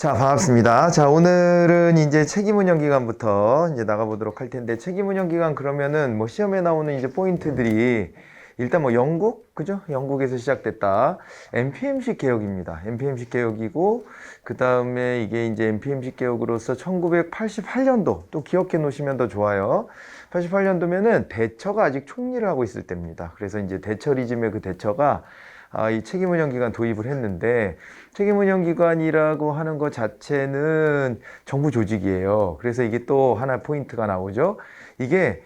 자, 반갑습니다. 자, 오늘은 이제 책임운영기관부터 이제 나가보도록 할 텐데, 책임운영기관 그러면은 뭐 시험에 나오는 이제 포인트들이 일단 뭐 영국, 그죠? 영국에서 시작됐다. NPM식 개혁입니다. NPM식 개혁이고, 그 다음에 이게 이제 NPM식 개혁으로서 1988년도, 또 기억해 놓으시면 더 좋아요. 88년도면은 대처가 아직 총리를 하고 있을 때입니다. 그래서 이제 대처리즘의 그 대처가 이 책임운영기관 도입을 했는데, 책임운영기관이라고 하는 것 자체는 정부 조직이에요. 그래서 이게 또 하나 포인트가 나오죠. 이게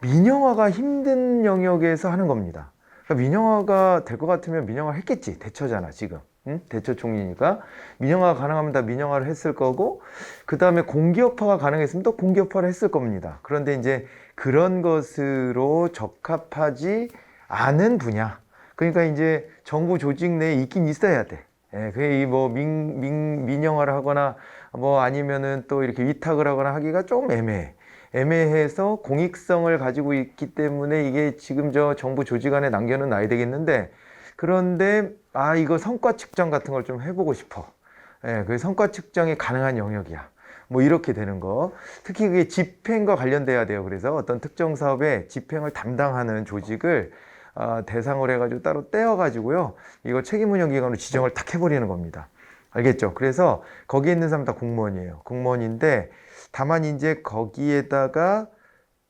민영화가 힘든 영역에서 하는 겁니다. 그러니까 민영화가 될 것 같으면 민영화 했겠지. 대처잖아, 지금. 응? 대처 총리니까. 민영화가 가능하면 다 민영화를 했을 거고, 그 다음에 공기업화가 가능했으면 또 공기업화를 했을 겁니다. 그런데 이제 그런 것으로 적합하지 않은 분야. 그러니까 이제 정부 조직 내에 있긴 있어야 돼. 예, 그게 뭐 민영화를 하거나 뭐 아니면은 또 이렇게 위탁을 하거나 하기가 좀 애매해. 애매해서 공익성을 가지고 있기 때문에 이게 지금 저 정부 조직 안에 남겨는 놔야 되겠는데, 그런데 이거 성과 측정 같은 걸 좀 해보고 싶어. 예, 그 성과 측정이 가능한 영역이야. 뭐 이렇게 되는 거. 특히 그게 집행과 관련돼야 돼요. 그래서 어떤 특정 사업의 집행을 담당하는 조직을 대상으로 해가지고 따로 떼어가지고요. 이거 책임운영기관으로 지정을 탁 해버리는 겁니다. 알겠죠? 그래서 거기에 있는 사람 다 공무원이에요. 공무원인데 다만 이제 거기에다가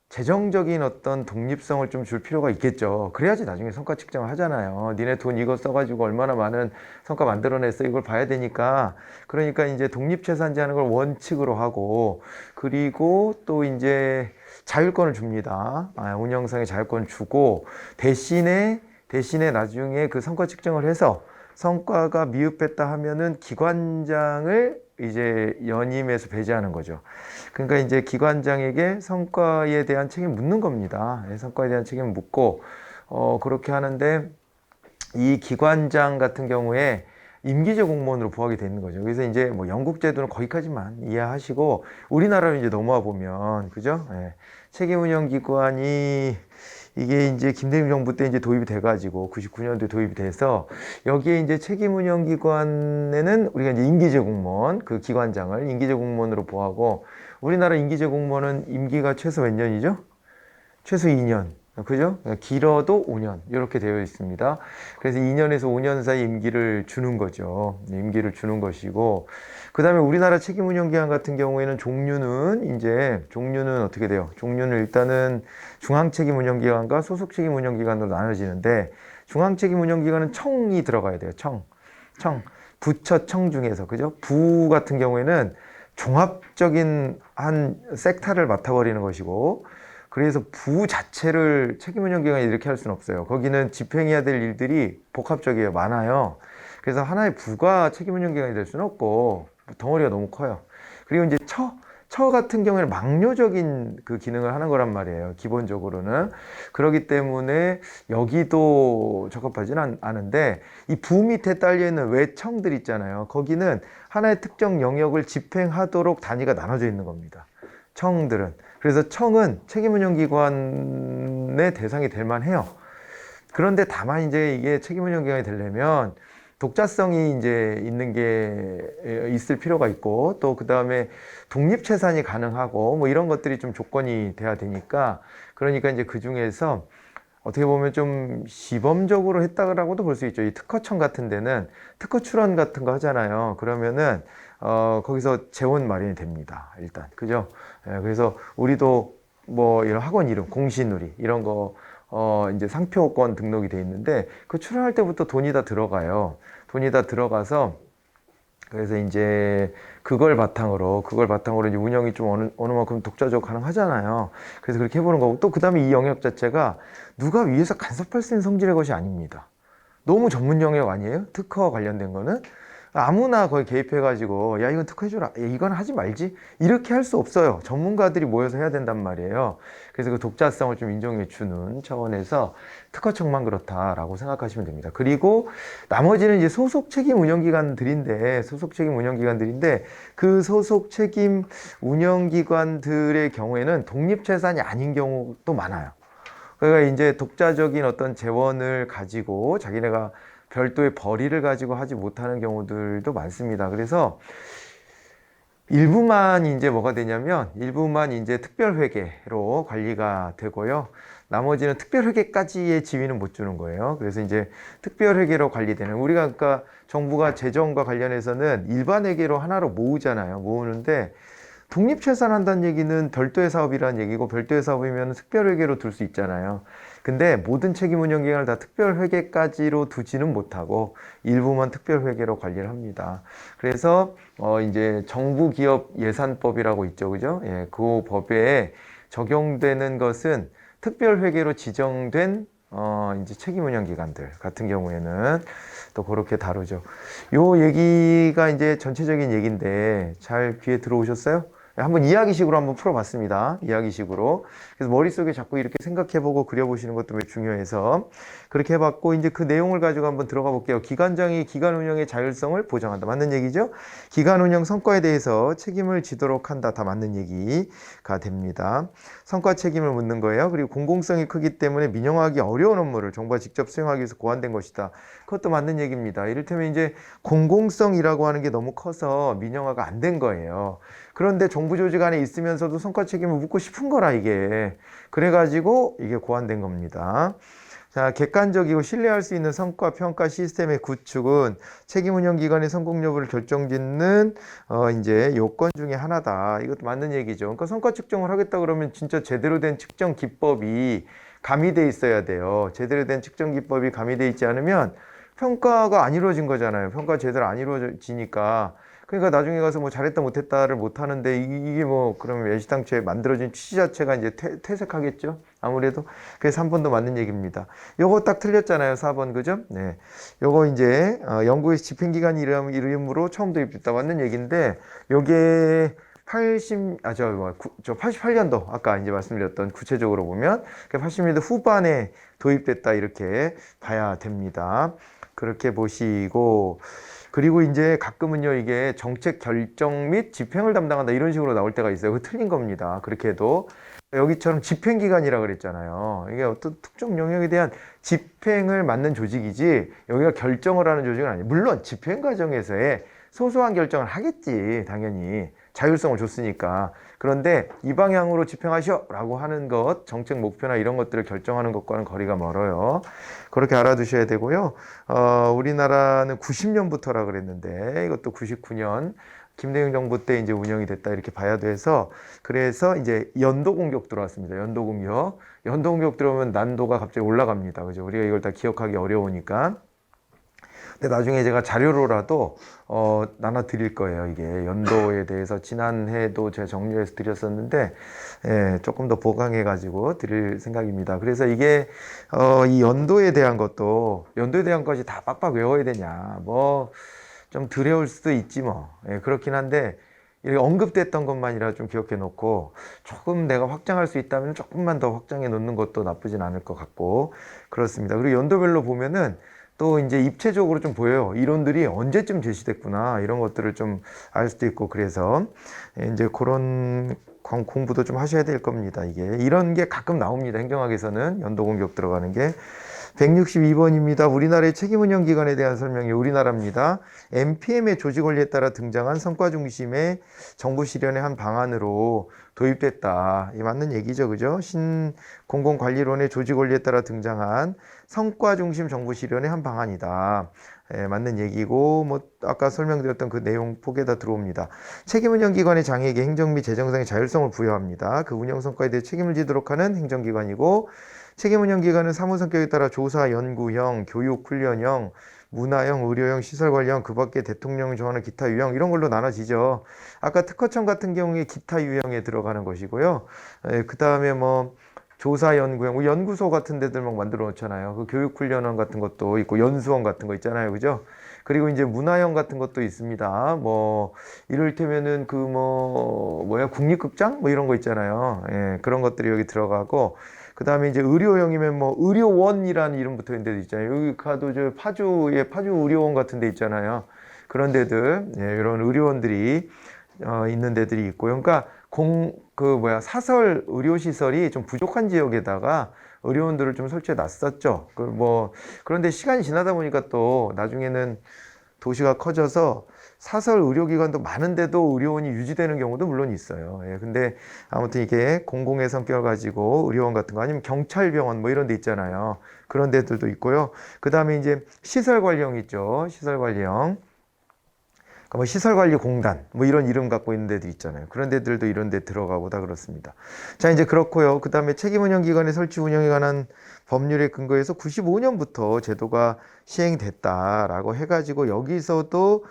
재정적인 어떤 독립성을 좀 줄 필요가 있겠죠. 그래야지 나중에 성과 측정을 하잖아요. 니네 돈 이거 써가지고 얼마나 많은 성과 만들어냈어. 이걸 봐야 되니까. 그러니까 이제 독립재산제하는 걸 원칙으로 하고, 그리고 또 이제 자율권을 줍니다. 운영상의 자율권 주고, 대신에 나중에 그 성과 측정을 해서 성과가 미흡했다 하면은 기관장을 이제 연임해서 배제하는 거죠. 그러니까 이제 기관장에게 성과에 대한 책임 묻는 겁니다. 성과에 대한 책임 묻고, 그렇게 하는데, 이 기관장 같은 경우에 임기제 공무원으로 부하게 되는 거죠. 그래서 이제 뭐 영국 제도는 거기까지만 이해하시고, 우리나라로 이제 넘어와 보면, 그죠? 예. 책임운영기관이 이게 이제 김대중 정부 때 이제 도입이 돼가지고 99년도에 도입이 돼서 여기에 이제 책임운영기관에는 우리가 이제 임기제 공무원 그 기관장을 임기제 공무원으로 보하고, 우리나라 임기제 공무원은 임기가 최소 몇 년이죠? 최소 2년. 그죠? 길어도 5년. 이렇게 되어 있습니다. 그래서 2년에서 5년 사이 임기를 주는 거죠. 임기를 주는 것이고, 그 다음에 우리나라 책임운영기관 같은 경우에는 종류는 어떻게 돼요? 종류는 일단은 중앙책임운영기관과 소속책임운영기관으로 나눠지는데, 중앙책임운영기관은 청이 들어가야 돼요. 청. 부처청 중에서, 그죠? 부 같은 경우에는 종합적인 한 섹터를 맡아버리는 것이고, 그래서 부 자체를 책임운영기관이 이렇게 할 수는 없어요. 거기는 집행해야 될 일들이 복합적이에요. 많아요. 그래서 하나의 부가 책임운영기관이 될 수는 없고, 덩어리가 너무 커요. 그리고 이제 처 같은 경우에는 막료적인 그 기능을 하는 거란 말이에요. 기본적으로는. 그렇기 때문에 여기도 적합하지는 않은데, 이 부 밑에 딸려있는 외청들 있잖아요. 거기는 하나의 특정 영역을 집행하도록 단위가 나눠져 있는 겁니다. 청들은. 그래서 청은 책임운영기관의 대상이 될 만해요. 그런데 다만 이제 이게 책임운영기관이 되려면 독자성이 이제 있는 게 있을 필요가 있고, 또 그 다음에 독립채산이 가능하고 뭐 이런 것들이 좀 조건이 돼야 되니까, 그러니까 이제 그 중에서 어떻게 보면 좀 시범적으로 했다고도 볼 수 있죠. 이 특허청 같은 데는 특허 출원 같은 거 하잖아요. 그러면은 거기서 재원 마련이 됩니다. 일단 그죠? 그래서 우리도 뭐 이런 학원 이름, 공시누리 이런 거 이제 상표권 등록이 돼 있는데, 그 출원할 때부터 돈이 다 들어가요. 돈이 다 들어가서, 그래서 이제 그걸 바탕으로 이제 운영이 좀 어느 만큼 독자적 가능하잖아요. 그래서 그렇게 해보는 거고, 또 그 다음에 이 영역 자체가 누가 위에서 간섭할 수 있는 성질의 것이 아닙니다. 너무 전문 영역 아니에요? 특허 관련된 거는 아무나 거기 개입해가지고 야 이건 특허해줘라, 야, 이건 하지 말지, 이렇게 할 수 없어요. 전문가들이 모여서 해야 된단 말이에요. 그래서 그 독자성을 좀 인정해 주는 차원에서 특허청만 그렇다라고 생각하시면 됩니다. 그리고 나머지는 이제 소속 책임 운영기관들인데, 그 소속 책임 운영기관들의 경우에는 독립재산이 아닌 경우도 많아요. 그러니까 이제 독자적인 어떤 재원을 가지고 자기네가 별도의 벌이를 가지고 하지 못하는 경우들도 많습니다. 그래서 일부만 이제 뭐가 되냐면 일부만 이제 특별회계로 관리가 되고요. 나머지는 특별회계까지의 지위는 못 주는 거예요. 그래서 이제 특별회계로 관리되는 우리가 그러니까 정부가 재정과 관련해서는 일반회계로 하나로 모으잖아요. 모으는데 독립채산한다는 얘기는 별도의 사업이라는 얘기고 별도의 사업이면 특별회계로 둘 수 있잖아요. 근데 모든 책임운영기관을 다 특별회계까지로 두지는 못하고 일부만 특별회계로 관리를 합니다. 그래서 이제 정부기업예산법이라고 있죠, 그죠? 예, 그 법에 적용되는 것은 특별회계로 지정된 이제 책임운영기관들 같은 경우에는 또 그렇게 다루죠. 요 얘기가 이제 전체적인 얘기인데 잘 귀에 들어오셨어요? 한번 이야기식으로 한번 풀어봤습니다. 이야기식으로. 그래서 머릿속에 자꾸 이렇게 생각해보고 그려보시는 것도 매우 중요해서 그렇게 해봤고 이제 그 내용을 가지고 한번 들어가 볼게요. 기관장이 기관 운영의 자율성을 보장한다. 맞는 얘기죠? 기관 운영 성과에 대해서 책임을 지도록 한다. 다 맞는 얘기가 됩니다. 성과 책임을 묻는 거예요. 그리고 공공성이 크기 때문에 민영화하기 어려운 업무를 정부가 직접 수행하기 위해서 고안된 것이다. 그것도 맞는 얘기입니다. 이를테면 이제 공공성이라고 하는 게 너무 커서 민영화가 안 된 거예요. 그런데 정부 조직 안에 있으면서도 성과 책임을 묻고 싶은 거라 이게. 그래가지고 이게 고안된 겁니다. 자, 객관적이고 신뢰할 수 있는 성과 평가 시스템의 구축은 책임 운영 기관의 성공 여부를 결정짓는 이제 요건 중에 하나다. 이것도 맞는 얘기죠. 그러니까 성과 측정을 하겠다 그러면 진짜 제대로 된 측정 기법이 가미돼 있어야 돼요. 제대로 된 측정 기법이 가미돼 있지 않으면 평가가 안 이루어진 거잖아요. 평가 제대로 안 이루어지니까. 그러니까 나중에 가서 뭐 잘했다 못했다를 못 하는데 이게 뭐 그러면 애시당초에 만들어진 취지 자체가 이제 퇴색하겠죠. 아무래도. 그래서 3번도 맞는 얘기입니다. 요거 딱 틀렸잖아요. 4번 그죠? 네. 요거 이제 영국의 집행기관 이름으로 처음 도입됐다 맞는 얘기인데 요게 88년도 아까 이제 말씀드렸던 구체적으로 보면 80년대 후반에 도입됐다 이렇게 봐야 됩니다. 그렇게 보시고 그리고 이제 가끔은요 이게 정책 결정 및 집행을 담당한다 이런 식으로 나올 때가 있어요. 그거 틀린 겁니다. 그렇게 해도 여기처럼 집행기관이라 그랬잖아요. 이게 어떤 특정 영역에 대한 집행을 맡는 조직이지 여기가 결정을 하는 조직은 아니에요. 물론 집행 과정에서의 소소한 결정을 하겠지 당연히 자율성을 줬으니까. 그런데 이 방향으로 집행하시오 라고 하는 것 정책 목표나 이런 것들을 결정하는 것과는 거리가 멀어요. 그렇게 알아두셔야 되고요. 우리나라는 90년부터라 그랬는데 이것도 99년 김대중 정부 때 이제 운영이 됐다 이렇게 봐야 돼서 그래서 이제 연도 공격 들어왔습니다. 연도 공격. 연도 공격 들어오면 난도가 갑자기 올라갑니다. 그죠? 우리가 이걸 다 기억하기 어려우니까. 근데 나중에 제가 자료로라도 나눠 드릴 거예요. 이게 연도에 대해서 지난해도 제가 정리해서 드렸었는데 예, 조금 더 보강해 가지고 드릴 생각입니다. 그래서 이게 이 연도에 대한 것도 연도에 대한 것이 다 빡빡 외워야 되냐 뭐 좀 덜 외울 수도 있지 뭐 예, 그렇긴 한데 이렇게 언급됐던 것만이라 좀 기억해 놓고 조금 내가 확장할 수 있다면 조금만 더 확장해 놓는 것도 나쁘진 않을 것 같고 그렇습니다. 그리고 연도별로 보면은 또 이제 입체적으로 좀 보여요. 이론들이 언제쯤 제시됐구나 이런 것들을 좀 알 수도 있고 그래서 이제 그런 공부도 좀 하셔야 될 겁니다. 이게 이런 게 가끔 나옵니다. 행정학에서는 연도 공격 들어가는 게 162번입니다. 우리나라의 책임운영기관에 대한 설명이 우리나라입니다. NPM의 조직 원리에 따라 등장한 성과 중심의 정부 실현의 한 방안으로 도입됐다. 이 맞는 얘기죠, 그죠? 신공공관리론의 조직 원리에 따라 등장한 성과 중심 정부 실현의 한 방안이다. 예, 맞는 얘기고 뭐 아까 설명드렸던 그 내용 폭에다 들어옵니다. 책임운영기관의 장에게 행정 및 재정상의 자율성을 부여합니다. 그 운영 성과에 대해 책임을 지도록 하는 행정기관이고 책임운영기관은 사무 성격에 따라 조사, 연구형, 교육, 훈련형, 문화형, 의료형, 시설관리형, 그 밖에 대통령이 정하는 기타 유형 이런 걸로 나눠지죠. 아까 특허청 같은 경우에 기타 유형에 들어가는 것이고요. 그 다음에 뭐 조사 연구형, 뭐 연구소 같은 데들 막 만들어 놓잖아요. 그 교육훈련원 같은 것도 있고 연수원 같은 거 있잖아요, 그죠? 그리고 이제 문화형 같은 것도 있습니다. 뭐 이를테면은 그 뭐야 국립극장 뭐 이런 거 있잖아요. 예, 그런 것들이 여기 들어가고. 그 다음에 이제 의료형이면 뭐 의료원이라는 이름 붙어 있는 데도 있잖아요. 여기 가도 저 파주에 파주 의료원 같은 데 있잖아요. 그런 데들, 예, 이런 의료원들이 있는 데들이 있고요. 그러니까 사설 의료시설이 좀 부족한 지역에다가 의료원들을 좀 설치해 놨었죠. 그런데 시간이 지나다 보니까 또 나중에는 도시가 커져서 사설 의료기관도 많은데도 의료원이 유지되는 경우도 물론 있어요. 예, 근데 아무튼 이게 공공의 성격을 가지고 의료원 같은 거 아니면 경찰병원 뭐 이런 데 있잖아요. 그런 데들도 있고요. 그 다음에 이제 시설관리형 있죠. 시설관리형. 뭐 시설관리공단 뭐 이런 이름 갖고 있는 데들 있잖아요. 그런 데들도 이런 데 들어가고 다 그렇습니다. 자, 이제 그렇고요. 그 다음에 책임운영기관의 설치 운영에 관한 법률에 근거해서 95년부터 제도가 시행됐다라고 해가지고 여기서도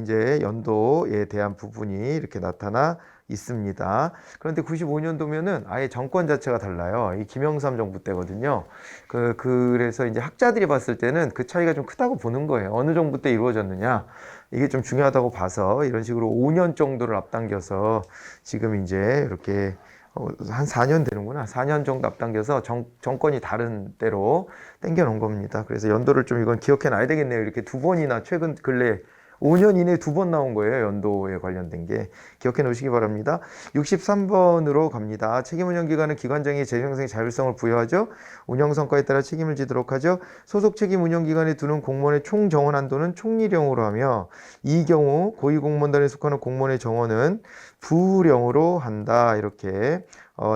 이제 연도에 대한 부분이 이렇게 나타나 있습니다. 그런데 95년도면은 아예 정권 자체가 달라요. 이 김영삼 정부 때거든요. 그래서 이제 학자들이 봤을 때는 그 차이가 좀 크다고 보는 거예요. 어느 정부 때 이루어졌느냐. 이게 좀 중요하다고 봐서 이런 식으로 5년 정도를 앞당겨서 지금 이제 이렇게 한 4년 되는구나. 4년 정도 앞당겨서 정권이 다른 때로 땡겨 놓은 겁니다. 그래서 연도를 좀 이건 기억해 놔야 되겠네요. 이렇게 두 번이나 최근 근래 5년 이내에 두 번 나온 거예요. 연도에 관련된 게. 기억해 놓으시기 바랍니다. 63번으로 갑니다. 책임운영기관은 기관장의 재정상의 자율성을 부여하죠. 운영성과에 따라 책임을 지도록 하죠. 소속 책임운영기관에 두는 공무원의 총 정원 한도는 총리령으로 하며 이 경우 고위공무원단에 속하는 공무원의 정원은 부령으로 한다. 이렇게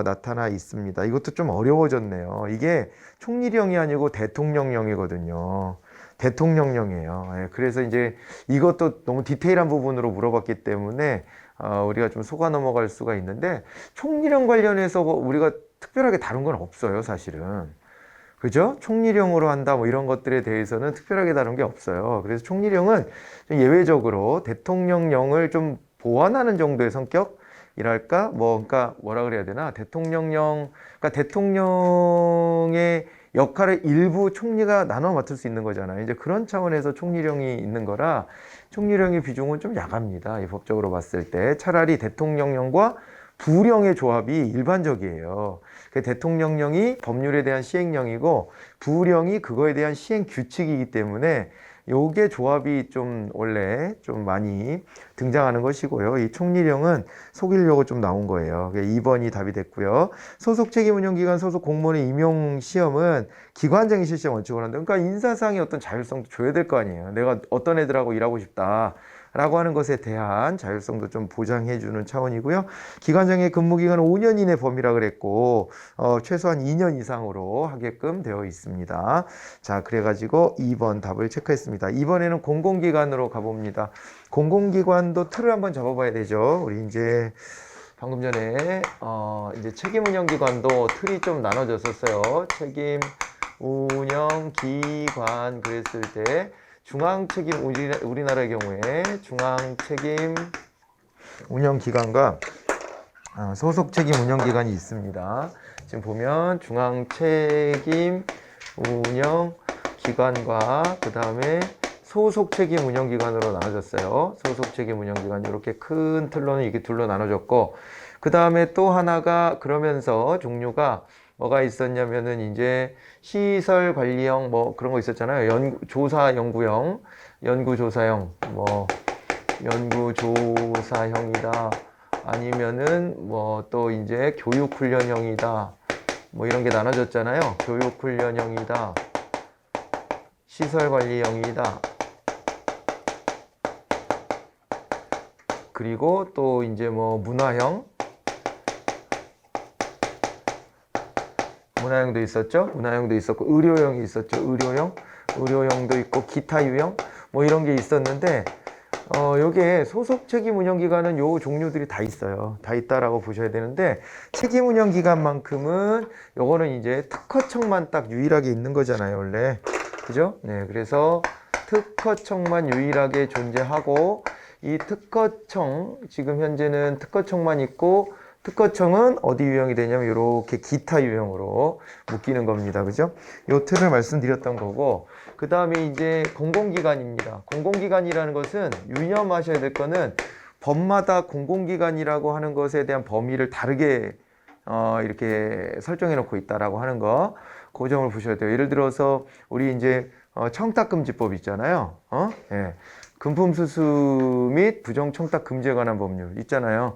나타나 있습니다. 이것도 좀 어려워졌네요. 이게 총리령이 아니고 대통령령이거든요. 대통령령이에요. 예, 그래서 이제 이것도 너무 디테일한 부분으로 물어봤기 때문에 우리가 좀 속아 넘어갈 수가 있는데 총리령 관련해서 우리가 특별하게 다룬 건 없어요, 사실은. 그죠? 총리령으로 한다 뭐 이런 것들에 대해서는 특별하게 다룬 게 없어요. 그래서 총리령은 좀 예외적으로 대통령령을 좀 보완하는 정도의 성격이랄까? 그러니까 뭐라 그래야 되나? 그러니까 대통령의 역할을 일부 총리가 나눠 맡을 수 있는 거잖아요. 이제 그런 차원에서 총리령이 있는 거라 총리령의 비중은 좀 약합니다. 이 법적으로 봤을 때 차라리 대통령령과 부령의 조합이 일반적이에요. 그 대통령령이 법률에 대한 시행령이고 부령이 그거에 대한 시행 규칙이기 때문에 요게 조합이 좀 원래 좀 많이 등장하는 것이고요. 이 총리령은 속이려고 좀 나온 거예요. 2번이 답이 됐고요. 소속 책임운영기관 소속 공무원의 임용 시험은 기관장이 실시한 원칙으로 한다. 그러니까 인사상의 어떤 자율성도 줘야 될 거 아니에요. 내가 어떤 애들하고 일하고 싶다. 라고 하는 것에 대한 자율성도 좀 보장해주는 차원이고요. 기관장의 근무기간은 5년 이내 범위라 그랬고 최소한 2년 이상으로 하게끔 되어 있습니다. 자, 그래가지고 2번 답을 체크했습니다. 이번에는 공공기관으로 가봅니다. 공공기관도 틀을 한번 잡아봐야 되죠. 우리 이제 방금 전에 이제 책임운영기관도 틀이 좀 나눠졌었어요. 책임운영기관 그랬을 때 중앙책임 우리나라의 경우에 중앙책임 운영기관과 소속책임 운영기관이 있습니다. 지금 보면 중앙책임 운영기관과 그 다음에 소속책임 운영기관으로 나눠졌어요. 소속책임 운영기관 이렇게 큰 틀로는 이게 둘로 나눠졌고 그 다음에 또 하나가 그러면서 종류가 뭐가 있었냐면은 이제 시설 관리형 뭐 그런 거 있었잖아요. 조사 연구형, 연구조사형, 뭐 연구조사형이다. 아니면은 뭐 또 이제 교육훈련형이다. 뭐 이런 게 나눠졌잖아요. 교육훈련형이다. 시설관리형이다. 그리고 또 이제 뭐 문화형도 있었죠. 문화형도 있었고 의료형이 있었죠. 의료형도 있고 기타 유형 뭐 이런 게 있었는데 요게 소속 책임 운영기관은 요 종류들이 다 있어요. 다 있다라고 보셔야 되는데 책임 운영기관만큼은 요거는 이제 특허청만 딱 유일하게 있는 거잖아요, 원래. 그죠? 네, 그래서 특허청만 유일하게 존재하고 이 특허청 지금 현재는 특허청만 있고 특허청은 어디 유형이 되냐면 이렇게 기타 유형으로 묶이는 겁니다. 그죠? 요 틀을 말씀드렸던 거고 그 다음에 이제 공공기관입니다. 공공기관이라는 것은 유념하셔야 될 거는 법마다 공공기관이라고 하는 것에 대한 범위를 다르게 이렇게 설정해 놓고 있다라고 하는 거, 그 점을 보셔야 돼요. 예를 들어서 우리 이제 청탁금지법 있잖아요. 예. 금품수수 및 부정청탁 금지에 관한 법률 있잖아요.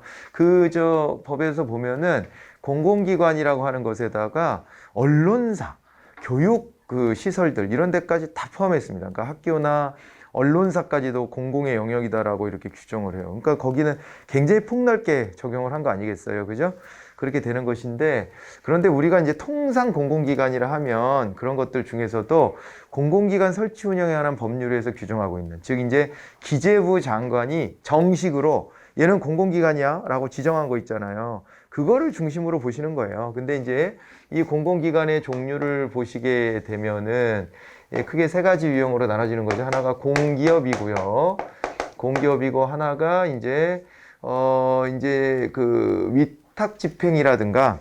법에서 보면은 공공기관이라고 하는 것에다가 언론사, 교육 그 시설들 이런 데까지 다 포함했습니다. 그러니까 학교나 언론사까지도 공공의 영역이다라고 이렇게 규정을 해요. 그러니까 거기는 굉장히 폭넓게 적용을 한 거 아니겠어요, 그죠? 그렇게 되는 것인데, 그런데 우리가 이제 통상 공공기관이라 하면 그런 것들 중에서도 공공기관 설치 운영에 관한 법률에서 규정하고 있는, 즉 이제 기재부 장관이 정식으로 얘는 공공기관이야 라고 지정한 거 있잖아요. 그거를 중심으로 보시는 거예요. 근데 이제 이 공공기관의 종류를 보시게 되면은 크게 세 가지 유형으로 나눠지는 거죠. 하나가 공기업이고요. 공기업이고 하나가 이제 이제 그 위탁 집행이라든가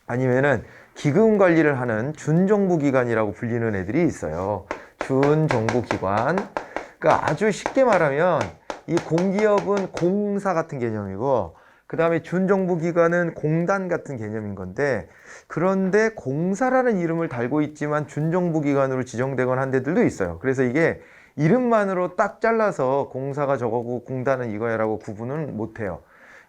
아니면은 기금 관리를 하는 준정부기관이라고 불리는 애들이 있어요. 준정부기관. 그러니까 아주 쉽게 말하면 이 공기업은 공사 같은 개념이고, 그 다음에 준정부기관은 공단 같은 개념인 건데, 그런데 공사라는 이름을 달고 있지만 준정부기관으로 지정되거나 한 데들도 있어요. 그래서 이게 이름만으로 딱 잘라서 공사가 저거고 공단은 이거야라고 구분은 못해요.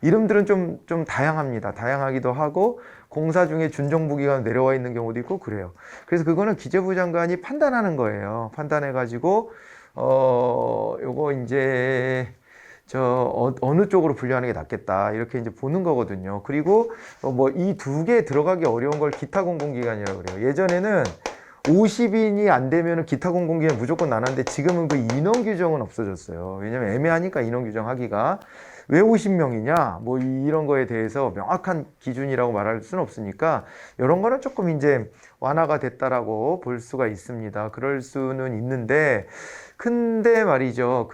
이름들은 좀 다양합니다. 다양하기도 하고 공사 중에 준정부기관 내려와 있는 경우도 있고 그래요. 그래서 그거는 기재부 장관이 판단하는 거예요. 판단해가지고 요거 이제 어느 쪽으로 분류하는 게 낫겠다 이렇게 이제 보는 거거든요. 그리고 뭐 이 두 개 들어가기 어려운 걸 기타 공공기관이라고 그래요. 예전에는 50인이 안 되면 기타 공공기관 무조건 나눴는데 지금은 그 인원 규정은 없어졌어요. 왜냐면 애매하니까 인원 규정하기가. 왜 50명이냐 뭐 이런 거에 대해서 명확한 기준이라고 말할 수는 없으니까 이런 거는 조금 이제 완화가 됐다라고 볼 수가 있습니다. 그럴 수는 있는데 근데 말이죠.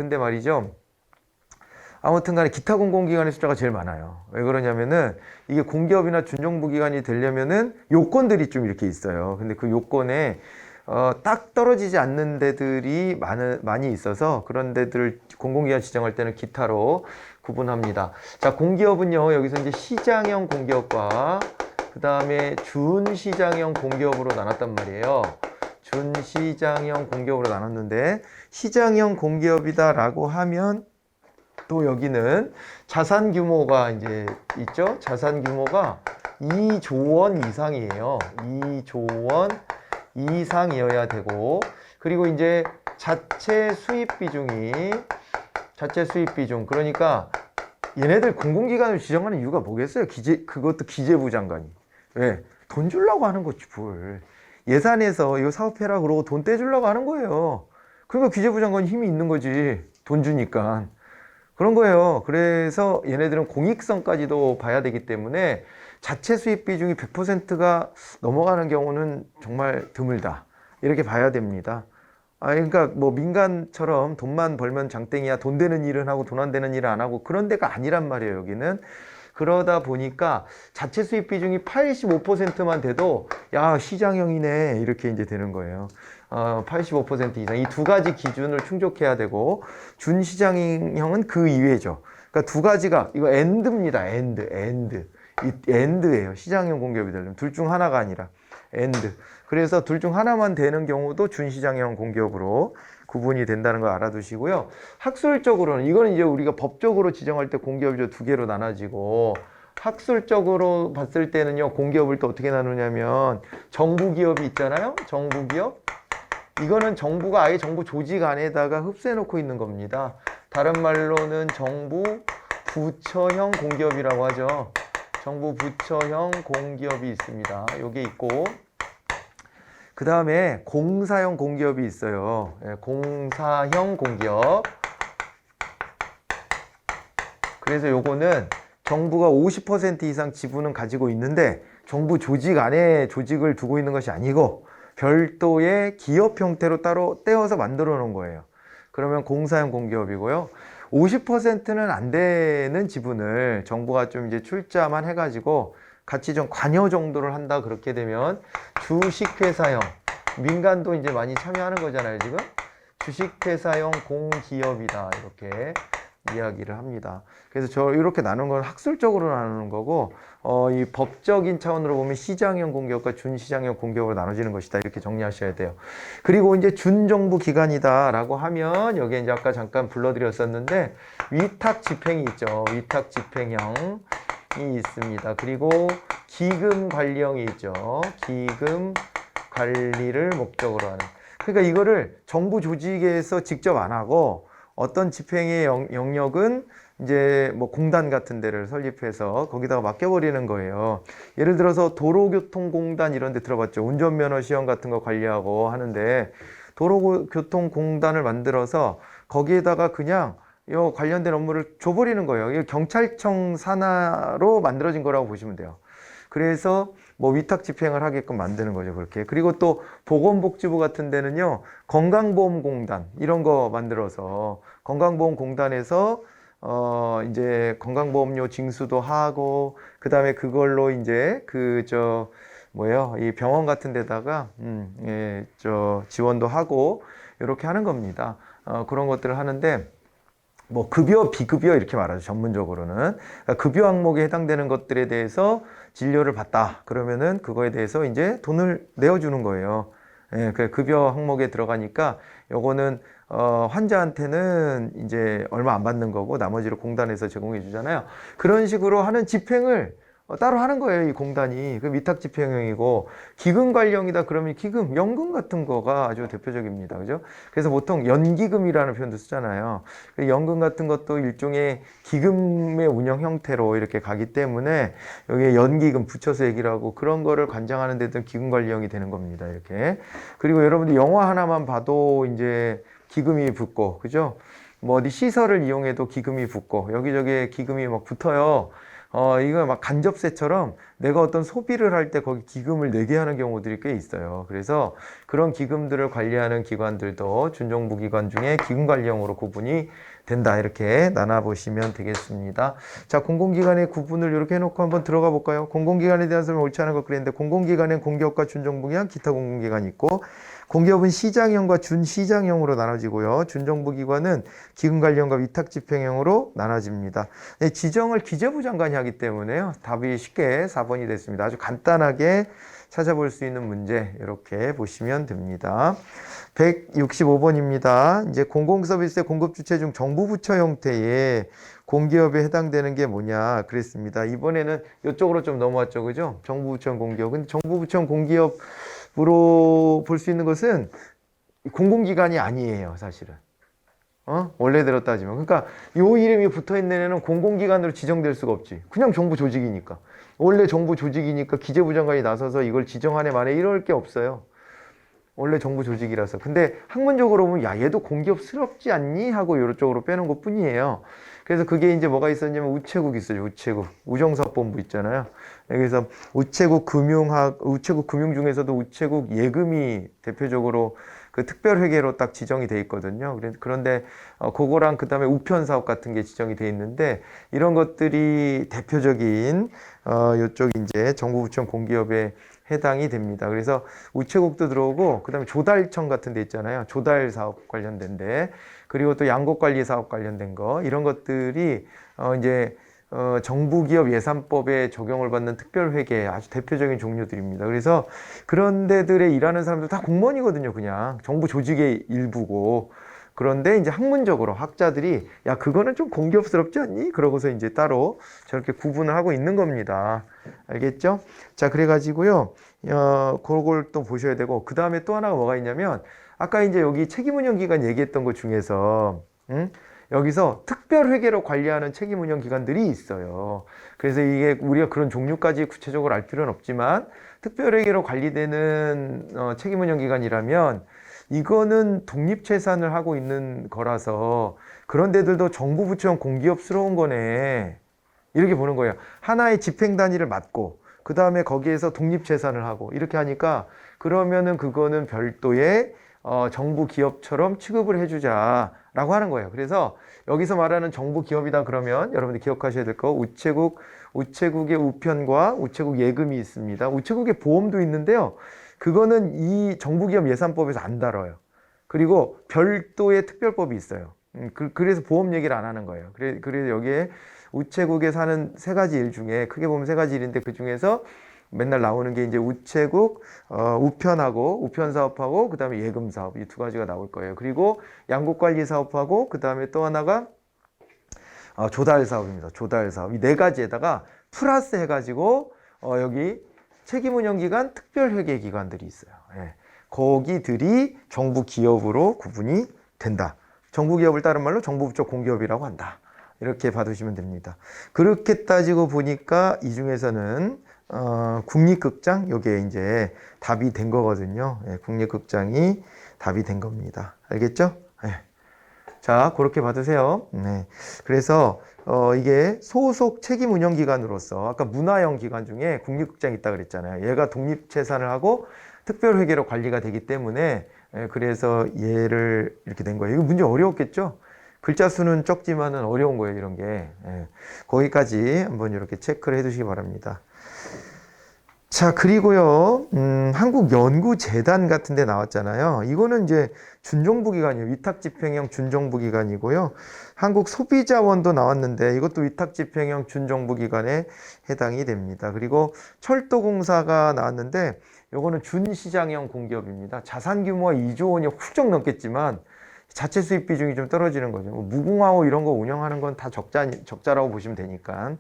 아무튼 간에 기타 공공기관의 숫자가 제일 많아요. 왜 그러냐면은 이게 공기업이나 준정부기관이 되려면은 요건들이 좀 이렇게 있어요. 근데 그 요건에 딱 떨어지지 않는 데들이 많이 있어서 그런 데들을 공공기관 지정할 때는 기타로 구분합니다. 자, 공기업은요, 여기서 이제 시장형 공기업과 그 다음에 준시장형 공기업으로 나눴단 말이에요. 준시장형 공기업으로 나눴는데 시장형 공기업이다라고 하면 또 여기는 자산 규모가 이제 있죠. 자산 규모가 2조 원 이상이에요. 2조 원 이상이어야 되고, 그리고 이제 자체 수입 비중, 그러니까 얘네들 공공기관을 지정하는 이유가 뭐겠어요? 그것도 기재부 장관이. 왜? 돈 주려고 하는 거지, 뭘. 예산에서 이거 사업해라 그러고 돈 떼주려고 하는 거예요. 그러니까 기재부 장관이 힘이 있는 거지. 돈 주니까. 그런 거예요. 그래서 얘네들은 공익성까지도 봐야 되기 때문에 자체 수입 비중이 100%가 넘어가는 경우는 정말 드물다. 이렇게 봐야 됩니다. 그러니까 뭐 민간처럼 돈만 벌면 장땡이야. 돈 되는 일은 하고 돈 안 되는 일은 안 하고 그런 데가 아니란 말이에요, 여기는. 그러다 보니까 자체 수입 비중이 85%만 돼도 야, 시장형이네. 이렇게 이제 되는 거예요. 85% 이상. 이 두 가지 기준을 충족해야 되고, 준시장형은 그 이외죠. 그러니까 두 가지가, 이거 엔드입니다. 엔드예요. 시장형 공기업이 되려면. 둘 중 하나가 아니라. 엔드. 그래서 둘 중 하나만 되는 경우도 준시장형 공기업으로 구분이 된다는 걸 알아두시고요. 학술적으로는, 이거는 이제 우리가 법적으로 지정할 때 공기업이 두 개로 나눠지고, 학술적으로 봤을 때는요, 공기업을 또 어떻게 나누냐면, 정부기업이 있잖아요? 정부기업. 이거는 정부가 아예 정부 조직 안에다가 흡수해 놓고 있는 겁니다. 다른 말로는 정부 부처형 공기업이라고 하죠. 정부 부처형 공기업이 있습니다. 요게 있고, 그 다음에 공사형 공기업이 있어요. 공사형 공기업. 그래서 요거는 정부가 50% 이상 지분은 가지고 있는데 정부 조직 안에 조직을 두고 있는 것이 아니고 별도의 기업 형태로 따로 떼어서 만들어 놓은 거예요. 그러면 공사형 공기업이고요. 50%는 안 되는 지분을 정부가 좀 이제 출자만 해가지고 같이 좀 관여 정도를 한다. 그렇게 되면 주식회사형, 민간도 이제 많이 참여하는 거잖아요, 지금. 주식회사형 공기업이다. 이렇게 이야기를 합니다. 그래서 이렇게 나누는 건 학술적으로 나누는 거고, 이 법적인 차원으로 보면 시장형 공기업과 준시장형 공기업으로 나눠지는 것이다. 이렇게 정리하셔야 돼요. 그리고 이제 준정부 기관이다라고 하면 여기에 이제 아까 잠깐 불러드렸었는데 위탁 집행이 있죠. 위탁 집행형이 있습니다. 그리고 기금 관리형이 있죠. 기금 관리를 목적으로 하는. 그러니까 이거를 정부 조직에서 직접 안 하고 어떤 집행의 영역은 이제 뭐 공단 같은 데를 설립해서 거기다가 맡겨버리는 거예요. 예를 들어서 도로교통공단 이런 데 들어봤죠. 운전면허 시험 같은 거 관리하고 하는데 도로교통공단을 만들어서 거기에다가 그냥 요 관련된 업무를 줘버리는 거예요. 이게 경찰청 산하로 만들어진 거라고 보시면 돼요. 그래서 뭐 위탁 집행을 하게끔 만드는 거죠, 그렇게. 그리고 또 보건복지부 같은 데는요, 건강보험공단 이런 거 만들어서 건강보험공단에서 이제 건강보험료 징수도 하고, 그 다음에 그걸로 이제 뭐예요, 이 병원 같은 데다가 지원도 하고 이렇게 하는 겁니다. 그런 것들을 하는데. 뭐 급여, 비급여 이렇게 말하죠. 전문적으로는. 그러니까 급여 항목에 해당되는 것들에 대해서 진료를 받다. 그러면은 그거에 대해서 이제 돈을 내어주는 거예요. 예, 그 급여 항목에 들어가니까 요거는 환자한테는 이제 얼마 안 받는 거고 나머지를 공단에서 제공해 주잖아요. 그런 식으로 하는 집행을 따로 하는 거예요, 이 공단이. 그 위탁 집행형이고, 기금 관리형이다 그러면 기금, 연금 같은 거가 아주 대표적입니다. 그죠? 그래서 보통 연기금이라는 표현도 쓰잖아요. 연금 같은 것도 일종의 기금의 운영 형태로 이렇게 가기 때문에 여기에 연기금 붙여서 얘기를 하고, 그런 거를 관장하는 데든 기금 관리형이 되는 겁니다. 이렇게. 그리고 여러분들 영화 하나만 봐도 이제 기금이 붙고, 그죠? 뭐 어디 시설을 이용해도 기금이 붙고, 여기저기에 기금이 막 붙어요. 이거 막 간접세처럼 내가 어떤 소비를 할 때 거기 기금을 내게 하는 경우들이 꽤 있어요. 그래서 그런 기금들을 관리하는 기관들도 준정부 기관 중에 기금관리형으로 구분이 된다. 이렇게 나눠보시면 되겠습니다. 자, 공공기관의 구분을 이렇게 해놓고 한번 들어가 볼까요? 공공기관에 대한 설명 옳지 않은 것 그랬는데, 공공기관엔 공기업과 준정부기관, 기타 공공기관이 있고, 공기업은 시장형과 준시장형으로 나눠지고요. 준정부기관은 기금관리형과 위탁집행형으로 나눠집니다. 네, 지정을 기재부 장관이 하기 때문에요. 답이 쉽게 4번이 됐습니다. 아주 간단하게 찾아볼 수 있는 문제 이렇게 보시면 됩니다. 165번입니다. 이제 공공서비스의 공급주체 중 정부 부처 형태의 공기업에 해당되는 게 뭐냐 그랬습니다. 이번에는 이쪽으로 좀 넘어왔죠. 그죠? 정부 부처형 공기업. 근데 정부 부처형 공기업으로 볼 수 있는 것은 공공기관이 아니에요, 사실은. 원래대로 따지면. 그러니까 요 이름이 붙어 있는 애는 공공기관으로 지정될 수가 없지. 그냥 정부 조직이니까. 원래 정부 조직이니까 기재부 장관이 나서서 이걸 지정하네 마네 이럴 게 없어요. 원래 정부 조직이라서. 근데 학문적으로 보면 야 얘도 공기업스럽지 않니? 하고 이쪽으로 빼는 것 뿐이에요. 그래서 그게 이제 뭐가 있었냐면 우체국 있어요. 우체국. 우정사업본부 있잖아요. 그래서 우체국 금융 중에서도 우체국 예금이 대표적으로 그 특별회계로 딱 지정이 돼 있거든요. 그런데 그거랑 그 다음에 우편사업 같은 게 지정이 돼 있는데, 이런 것들이 대표적인 이쪽 이제 정부부처 공기업에 해당이 됩니다. 그래서 우체국도 들어오고, 그 다음에 조달청 같은 데 있잖아요. 조달 사업 관련된데, 그리고 또 양곡관리 사업 관련된 거, 이런 것들이 이제 정부기업 예산법에 적용을 받는 특별회계 아주 대표적인 종류들입니다. 그래서 그런 데들에 일하는 사람들 다 공무원이거든요. 그냥 정부 조직의 일부고. 그런데 이제 학문적으로 학자들이 야 그거는 좀 공기업스럽지 않니? 그러고서 이제 따로 저렇게 구분을 하고 있는 겁니다. 알겠죠? 자, 그래가지고요. 그걸 또 보셔야 되고, 그 다음에 또 하나가 뭐가 있냐면, 아까 이제 여기 책임운영기관 얘기했던 것 중에서 여기서 특별회계로 관리하는 책임운영기관들이 있어요. 그래서 이게 우리가 그런 종류까지 구체적으로 알 필요는 없지만, 특별회계로 관리되는 책임운영기관이라면 이거는 독립재산을 하고 있는 거라서 그런 데들도 정부 부처형 공기업스러운 거네, 이렇게 보는 거예요. 하나의 집행단위를 맡고 그 다음에 거기에서 독립재산을 하고 이렇게 하니까, 그러면은 그거는 별도의 정부 기업처럼 취급을 해주자라고 하는 거예요. 그래서 여기서 말하는 정부 기업이다 그러면 여러분들 기억하셔야 될 거, 우체국의 우편과 우체국 예금이 있습니다. 우체국의 보험도 있는데요. 그거는 이 정부기업 예산법에서 안 다뤄요. 그리고 별도의 특별법이 있어요. 그래서 보험 얘기를 안 하는 거예요. 그래서 여기에 우체국에서 하는 세 가지 일 중에 크게 보면 세 가지 일인데, 그 중에서 맨날 나오는 게 이제 우체국, 우편 사업하고, 그 다음에 예금 사업, 이 두 가지가 나올 거예요. 그리고 양국관리 사업하고, 그 다음에 또 하나가 조달 사업입니다. 조달 사업. 이 네 가지에다가 플러스 해가지고 여기 책임운영기관 특별회계기관들이 있어요. 예. 거기들이 정부 기업으로 구분이 된다. 정부 기업을 다른 말로 정부부처 공기업이라고 한다. 이렇게 봐두시면 됩니다. 그렇게 따지고 보니까 이 중에서는 국립극장, 요게 이제 답이 된 거거든요. 예, 국립극장이 답이 된 겁니다. 알겠죠? 예. 자, 그렇게 봐두세요. 네. 그래서 이게 소속 책임 운영 기관으로서 아까 문화형 기관 중에 국립극장이 있다 그랬잖아요. 얘가 독립재산을 하고 특별회계로 관리가 되기 때문에 그래서 얘를 이렇게 된 거예요. 이거 문제 어려웠겠죠? 글자 수는 적지만은 어려운 거예요, 이런 게. 거기까지 한번 이렇게 체크를 해 두시기 바랍니다. 자, 그리고요, 한국연구재단 같은 데 나왔잖아요. 이거는 이제 준정부기관이에요. 위탁집행형 준정부기관이고요. 한국소비자원도 나왔는데 이것도 위탁집행형 준정부기관에 해당이 됩니다. 그리고 철도공사가 나왔는데 이거는 준시장형 공기업입니다. 자산 규모가 2조 원이 훌쩍 넘겠지만 자체 수입 비중이 좀 떨어지는 거죠. 무궁화호 이런 거 운영하는 건 다 적자라고 보시면 되니까.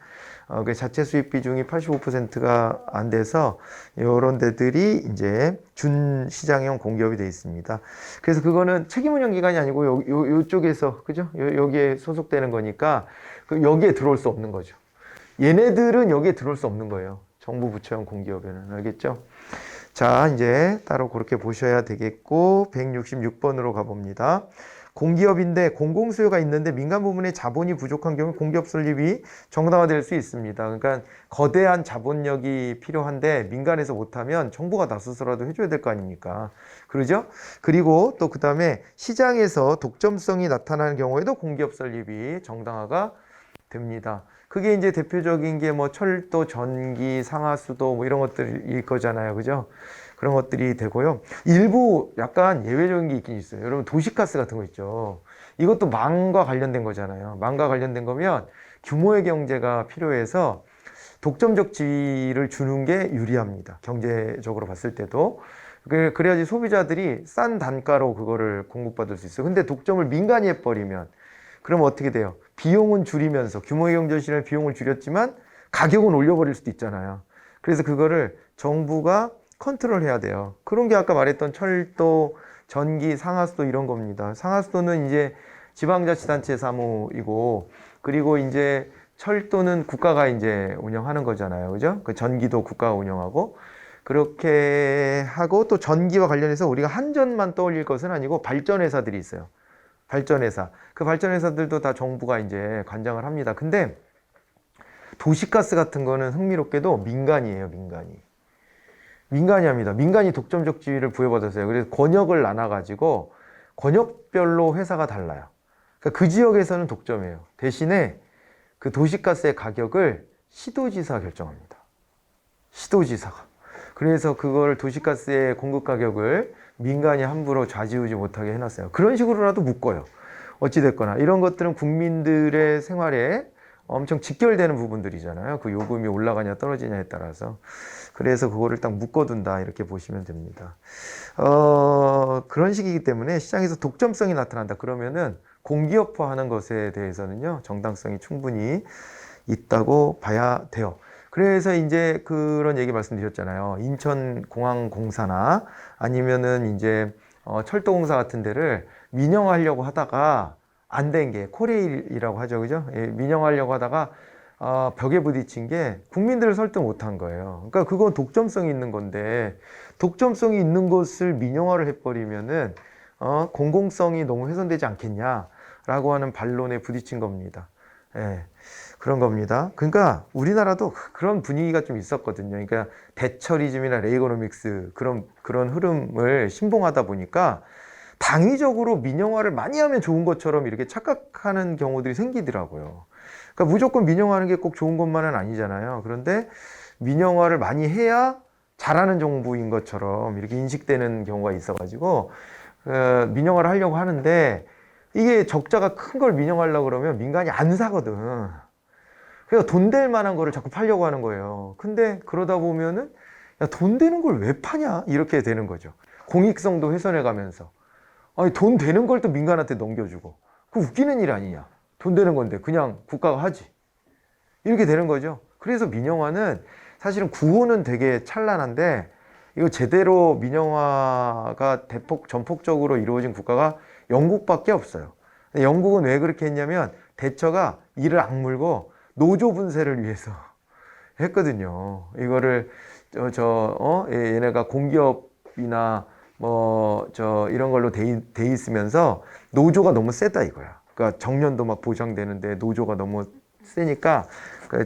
그 자체 수입 비중이 85%가 안 돼서 이런 데들이 이제 준시장형 공기업이 되어 있습니다. 그래서 그거는 책임운영 기관이 아니고 요쪽에서, 그죠? 여기에 소속되는 거니까 여기에 들어올 수 없는 거죠. 얘네들은 여기에 들어올 수 없는 거예요. 정부 부처형 공기업에는. 알겠죠? 자, 이제 따로 그렇게 보셔야 되겠고, 166번으로 가봅니다. 공기업인데 공공수요가 있는데 민간 부문의 자본이 부족한 경우 공기업 설립이 정당화될 수 있습니다. 그러니까 거대한 자본력이 필요한데 민간에서 못하면 정부가 나서서라도 해줘야 될 거 아닙니까? 그러죠? 그리고 또 그 다음에 시장에서 독점성이 나타나는 경우에도 공기업 설립이 정당화가 됩니다. 그게 이제 대표적인 게 뭐 철도, 전기, 상하수도 뭐 이런 것들일 거잖아요. 그죠? 그런 것들이 되고요. 일부 약간 예외적인 게 있긴 있어요. 여러분 도시가스 같은 거 있죠. 이것도 망과 관련된 거잖아요. 망과 관련된 거면 규모의 경제가 필요해서 독점적 지위를 주는 게 유리합니다. 경제적으로 봤을 때도. 그래야지 소비자들이 싼 단가로 그거를 공급받을 수 있어요. 근데 독점을 민간이 해버리면 그럼 어떻게 돼요? 비용은 줄이면서 규모의 경제 실현 비용을 줄였지만 가격은 올려버릴 수도 있잖아요. 그래서 그거를 정부가 컨트롤해야 돼요. 그런 게 아까 말했던 철도, 전기, 상하수도 이런 겁니다. 상하수도는 이제 지방자치단체 사무이고, 그리고 이제 철도는 국가가 이제 운영하는 거잖아요. 그죠? 그 전기도 국가가 운영하고, 그렇게 하고 또 전기와 관련해서 우리가 한전만 떠올릴 것은 아니고 발전회사들이 있어요. 발전회사. 그 발전회사들도 다 정부가 이제 관장을 합니다. 근데 도시가스 같은 거는 흥미롭게도 민간이에요, 민간이 합니다. 민간이 독점적 지위를 부여받았어요. 그래서 권역을 나눠가지고 권역별로 회사가 달라요. 그러니까 그 지역에서는 독점이에요. 대신에 그 도시가스의 가격을 시도지사가 결정합니다. 시도지사가. 그래서 그걸 도시가스의 공급 가격을 민간이 함부로 좌지우지 못하게 해놨어요. 그런 식으로라도 묶어요. 어찌됐거나. 이런 것들은 국민들의 생활에 엄청 직결되는 부분들이잖아요. 그 요금이 올라가냐 떨어지냐에 따라서. 그래서 그거를 딱 묶어둔다 이렇게 보시면 됩니다. 그런 식이기 때문에 시장에서 독점성이 나타난다. 그러면은 공기업화하는 것에 대해서는요 정당성이 충분히 있다고 봐야 돼요. 그래서 이제 그런 얘기 말씀드렸잖아요. 인천공항공사나 아니면은 이제 철도공사 같은 데를 민영화하려고 하다가 안 된 게 코레일이라고 하죠, 그죠? 예, 민영화하려고 하다가 벽에 부딪힌 게 국민들을 설득 못한 거예요. 그러니까 그건 독점성이 있는 건데 독점성이 있는 것을 민영화를 해버리면은 공공성이 너무 훼손되지 않겠냐라고 하는 반론에 부딪힌 겁니다. 예, 그런 겁니다. 그러니까 우리나라도 그런 분위기가 좀 있었거든요. 그러니까 대처리즘이나 레이거노믹스 그런 흐름을 신봉하다 보니까 당위적으로 민영화를 많이 하면 좋은 것처럼 이렇게 착각하는 경우들이 생기더라고요. 그러니까 무조건 민영화하는 게 꼭 좋은 것만은 아니잖아요. 그런데 민영화를 많이 해야 잘하는 정부인 것처럼 이렇게 인식되는 경우가 있어가지고 민영화를 하려고 하는데 이게 적자가 큰 걸 민영화하려고 그러면 민간이 안 사거든. 그래서 돈 될 만한 거를 자꾸 팔려고 하는 거예요. 근데 그러다 보면은 야, 돈 되는 걸 왜 파냐? 이렇게 되는 거죠. 공익성도 훼손해 가면서. 아니, 돈 되는 걸 또 민간한테 넘겨주고. 그 웃기는 일 아니냐. 돈 되는 건데 그냥 국가가 하지. 이렇게 되는 거죠. 그래서 민영화는 사실은 구호는 되게 찬란한데 이거 제대로 민영화가 대폭 전폭적으로 이루어진 국가가 영국밖에 없어요. 영국은 왜 그렇게 했냐면 대처가 이를 악물고 노조 분쇄를 위해서 했거든요. 이거를 얘네가 공기업이나 이런 걸로 돼 있으면서 노조가 너무 세다 이거야. 그러니까 정년도 막 보장되는데 노조가 너무 세니까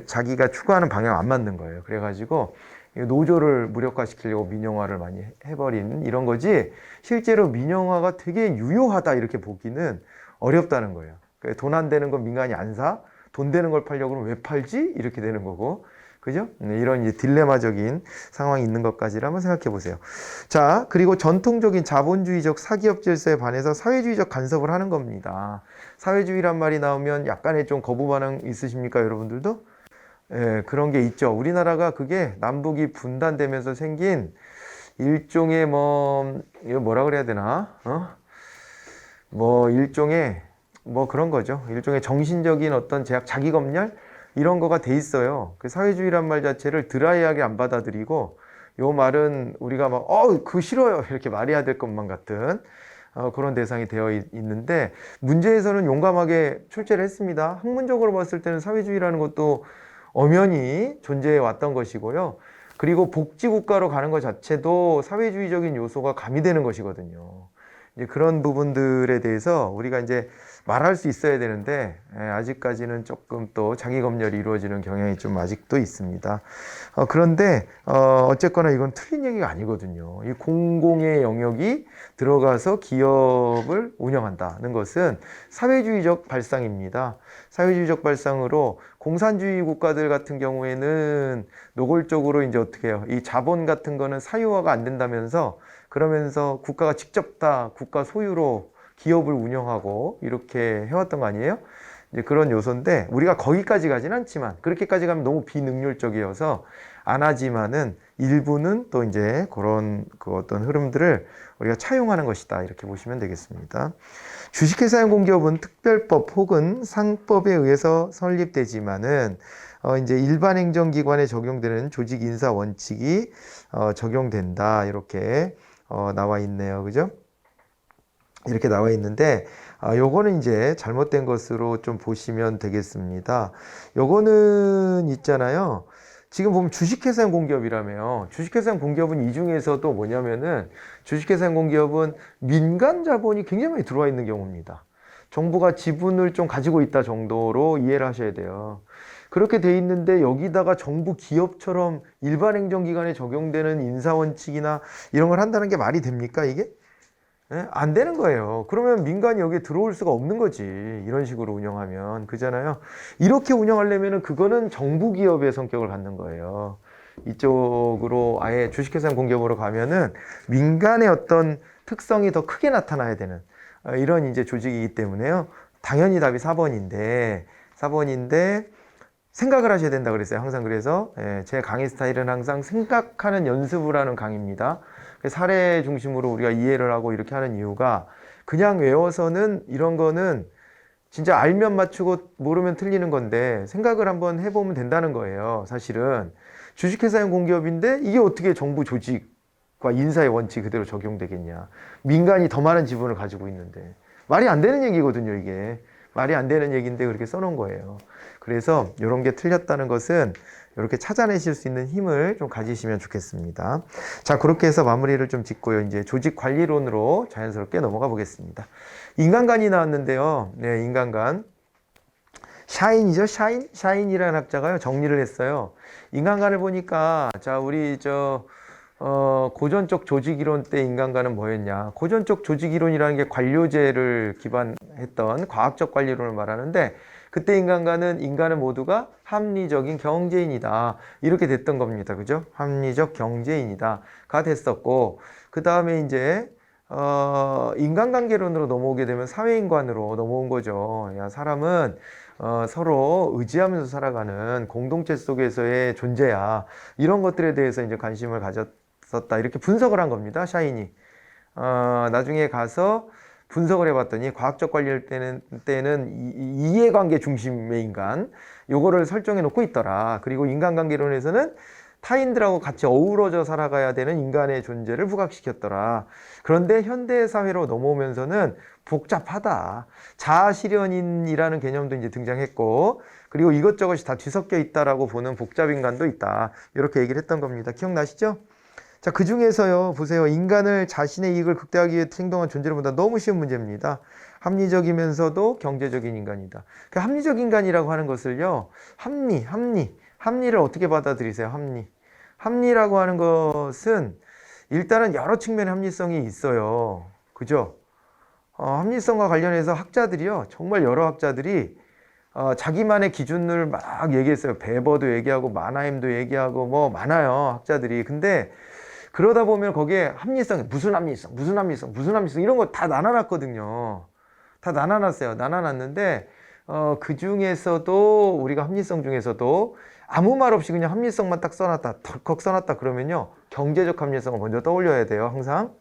자기가 추구하는 방향 안 맞는 거예요. 그래가지고 노조를 무력화시키려고 민영화를 많이 해버린 이런 거지, 실제로 민영화가 되게 유효하다 이렇게 보기는 어렵다는 거예요. 돈 안 되는 건 민간이 안 사, 돈 되는 걸 팔려고 그러면 왜 팔지? 이렇게 되는 거고, 그죠? 이런 이제 딜레마적인 상황이 있는 것까지를 한번 생각해 보세요. 자, 그리고 전통적인 자본주의적 사기업 질서에 반해서 사회주의적 간섭을 하는 겁니다. 사회주의란 말이 나오면 약간의 좀 거부 반응 있으십니까, 여러분들도? 예, 그런 게 있죠. 우리나라가 그게 남북이 분단되면서 생긴 일종의 이거 뭐라 그래야 되나? 일종의 그런 거죠. 일종의 정신적인 어떤 제약, 자기 검열? 이런 거가 돼 있어요. 그 사회주의란 말 자체를 드라이하게 안 받아들이고, 요 말은 우리가 그거 싫어요. 이렇게 말해야 될 것만 같은 그런 대상이 되어 있는데, 문제에서는 용감하게 출제를 했습니다. 학문적으로 봤을 때는 사회주의라는 것도 엄연히 존재해 왔던 것이고요. 그리고 복지국가로 가는 것 자체도 사회주의적인 요소가 가미되는 것이거든요. 이제 그런 부분들에 대해서 우리가 이제 말할 수 있어야 되는데, 아직까지는 조금 또 자기 검열이 이루어지는 경향이 좀 아직도 있습니다. 그런데 어쨌거나 이건 틀린 얘기가 아니거든요. 이 공공의 영역이 들어가서 기업을 운영한다는 것은 사회주의적 발상입니다. 사회주의적 발상으로 공산주의 국가들 같은 경우에는 노골적으로 이제 어떻게 해요? 이 자본 같은 거는 사유화가 안 된다면서, 그러면서 국가가 직접 다 국가 소유로 기업을 운영하고 이렇게 해왔던 거 아니에요? 이제 그런 요소인데, 우리가 거기까지 가진 않지만, 그렇게까지 가면 너무 비능률적이어서 안 하지만은 일부는 또 이제 그런 어떤 흐름들을 우리가 차용하는 것이다, 이렇게 보시면 되겠습니다. 주식회사형 공기업은 특별법 혹은 상법에 의해서 설립되지만은 이제 일반 행정기관에 적용되는 조직 인사 원칙이 적용된다, 이렇게 나와 있네요. 그죠? 이렇게 나와 있는데, 요거는 이제 잘못된 것으로 좀 보시면 되겠습니다. 요거는 있잖아요. 지금 보면 주식회사형 공기업이라며요. 주식회사형 공기업은 이 중에서도 뭐냐면은, 주식회사형 공기업은 민간 자본이 굉장히 많이 들어와 있는 경우입니다. 정부가 지분을 좀 가지고 있다 정도로 이해를 하셔야 돼요. 그렇게 돼 있는데 여기다가 정부 기업처럼 일반 행정기관에 적용되는 인사원칙이나 이런 걸 한다는 게 말이 됩니까, 이게? 예? 안 되는 거예요. 그러면 민간이 여기에 들어올 수가 없는 거지. 이런 식으로 운영하면. 그잖아요. 이렇게 운영하려면 그거는 정부 기업의 성격을 갖는 거예요. 이쪽으로 아예 주식회사형 공기업으로 가면은 민간의 어떤 특성이 더 크게 나타나야 되는 이런 이제 조직이기 때문에요. 당연히 답이 4번인데 생각을 하셔야 된다 그랬어요. 항상. 그래서 제 강의 스타일은 항상 생각하는 연습을 하는 강의입니다. 사례 중심으로 우리가 이해를 하고 이렇게 하는 이유가, 그냥 외워서는 이런 거는 진짜 알면 맞추고 모르면 틀리는 건데 생각을 한번 해보면 된다는 거예요. 사실은 주식회사형 공기업인데 이게 어떻게 정부 조직과 인사의 원칙 그대로 적용되겠냐. 민간이 더 많은 지분을 가지고 있는데. 말이 안 되는 얘기거든요, 이게. 말이 안 되는 얘기인데 그렇게 써놓은 거예요. 그래서 이런 게 틀렸다는 것은 이렇게 찾아내실 수 있는 힘을 좀 가지시면 좋겠습니다. 자, 그렇게 해서 마무리를 좀 짓고요. 이제 조직 관리론으로 자연스럽게 넘어가 보겠습니다. 인간관이 나왔는데요. 네, 인간관. 샤인이죠. 샤인이라는 학자가요, 정리를 했어요. 인간관을 보니까, 자, 우리 고전적 조직이론 때 인간관은 뭐였냐. 고전적 조직이론이라는 게 관료제를 기반했던 과학적 관리론을 말하는데, 그때 인간은 모두가 합리적인 경제인이다. 이렇게 됐던 겁니다. 그죠? 합리적 경제인이다. 가 됐었고, 그 다음에 이제, 인간관계론으로 넘어오게 되면 사회인관으로 넘어온 거죠. 야, 사람은, 서로 의지하면서 살아가는 공동체 속에서의 존재야. 이런 것들에 대해서 이제 관심을 가졌었다. 이렇게 분석을 한 겁니다. 샤인이. 나중에 가서 분석을 해봤더니 과학적 관리할 때는 이해관계 중심의 인간, 요거를 설정해 놓고 있더라. 그리고 인간관계론에서는 타인들하고 같이 어우러져 살아가야 되는 인간의 존재를 부각시켰더라. 그런데 현대 사회로 넘어오면서는 복잡하다. 자아실현인이라는 개념도 이제 등장했고, 그리고 이것저것이 다 뒤섞여 있다라고 보는 복잡인간도 있다. 이렇게 얘기를 했던 겁니다. 기억나시죠? 자, 그 중에서요, 보세요. 인간을 자신의 이익을 극대화하기 위해 행동한 존재를 본다. 너무 쉬운 문제입니다. 합리적이면서도 경제적인 인간이다. 그 합리적 인간이라고 하는 것을요, 합리를 어떻게 받아들이세요? 합리라고 하는 것은 일단은 여러 측면의 합리성이 있어요. 그죠? 합리성과 관련해서 학자들이요, 정말 여러 학자들이 자기만의 기준을 막 얘기했어요. 베버도 얘기하고 마나임도 얘기하고 뭐 많아요, 학자들이. 근데 그러다 보면 거기에 합리성, 무슨 합리성 이런 거 다 나눠놨거든요. 다 나눠놨어요. 나눠놨는데 그 중에서도 우리가 합리성 중에서도 아무 말 없이 그냥 합리성만 딱 써놨다, 덜컥 써놨다 그러면요, 경제적 합리성을 먼저 떠올려야 돼요. 항상.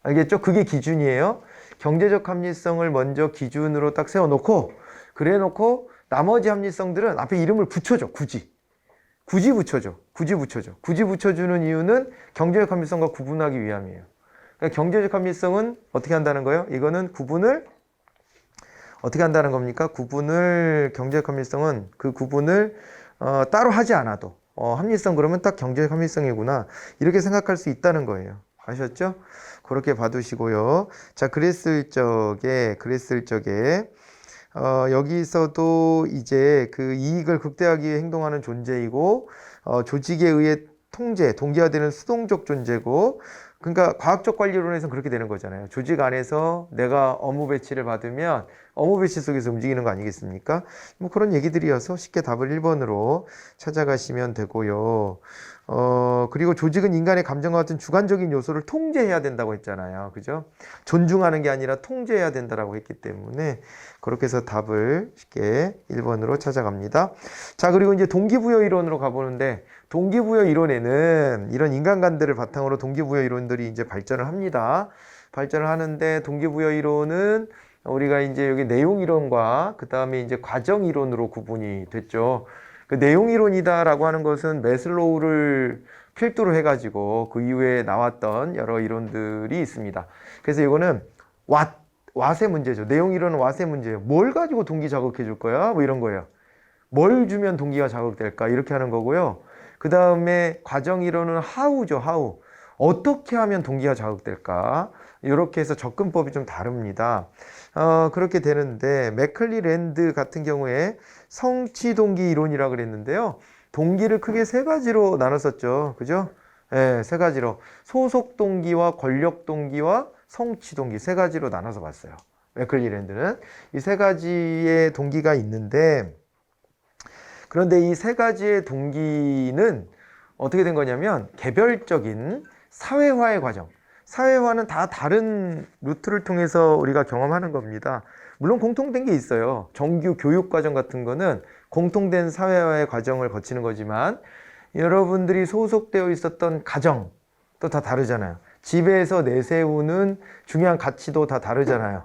알겠죠? 그게 기준이에요. 경제적 합리성을 먼저 기준으로 딱 세워놓고, 그래 놓고 나머지 합리성들은 앞에 이름을 붙여줘. 굳이 붙여주는 이유는 경제적 합리성과 구분하기 위함이에요. 그러니까 경제적 합리성은 어떻게 한다는 거예요? 이거는 구분을 어떻게 한다는 겁니까? 경제적 합리성은 그 구분을 따로 하지 않아도 합리성 그러면 딱 경제적 합리성이구나, 이렇게 생각할 수 있다는 거예요. 아셨죠? 그렇게 봐두시고요. 자, 그랬을 적에 여기서도 이제 그 이익을 극대화하기 위해 행동하는 존재이고, 조직에 의해 동기화되는 수동적 존재고, 그러니까 과학적 관리론에서는 그렇게 되는 거잖아요. 조직 안에서 내가 업무 배치를 받으면 업무 배치 속에서 움직이는 거 아니겠습니까? 뭐 그런 얘기들이어서 쉽게 답을 1번으로 찾아가시면 되고요. 그리고 조직은 인간의 감정과 같은 주관적인 요소를 통제해야 된다고 했잖아요. 그죠? 존중하는 게 아니라 통제해야 된다고 했기 때문에 그렇게 해서 답을 쉽게 1번으로 찾아갑니다. 자, 그리고 이제 동기부여 이론으로 가보는데, 동기부여 이론에는 이런 인간관들을 바탕으로 동기부여 이론들이 이제 발전을 합니다. 발전을 하는데, 동기부여 이론은 우리가 이제 여기 내용 이론과 그 다음에 이제 과정 이론으로 구분이 됐죠. 그 내용 이론이다라고 하는 것은 매슬로우를 필두로 해가지고 그 이후에 나왔던 여러 이론들이 있습니다. 그래서 이거는 왓의 문제죠. 내용 이론은 왓의 문제예요. 뭘 가지고 동기 자극해 줄 거야? 뭐 이런 거예요. 뭘 주면 동기가 자극될까? 이렇게 하는 거고요. 그 다음에 과정 이론은 how죠, how. 어떻게 하면 동기가 자극될까? 이렇게 해서 접근법이 좀 다릅니다. 그렇게 되는데, 맥클리랜드 같은 경우에 성취 동기 이론이라고 그랬는데요. 동기를 크게 세 가지로 나눴었죠. 그죠? 네, 세 가지로. 소속 동기와 권력 동기와 성취 동기, 세 가지로 나눠서 봤어요. 맥클리랜드는. 이 세 가지의 동기가 있는데, 그런데 이 세 가지의 동기는 어떻게 된 거냐면, 개별적인 사회화의 과정. 사회화는 다 다른 루트를 통해서 우리가 경험하는 겁니다. 물론 공통된 게 있어요. 정규 교육 과정 같은 거는 공통된 사회화의 과정을 거치는 거지만, 여러분들이 소속되어 있었던 가정도 다 다르잖아요. 집에서 내세우는 중요한 가치도 다 다르잖아요.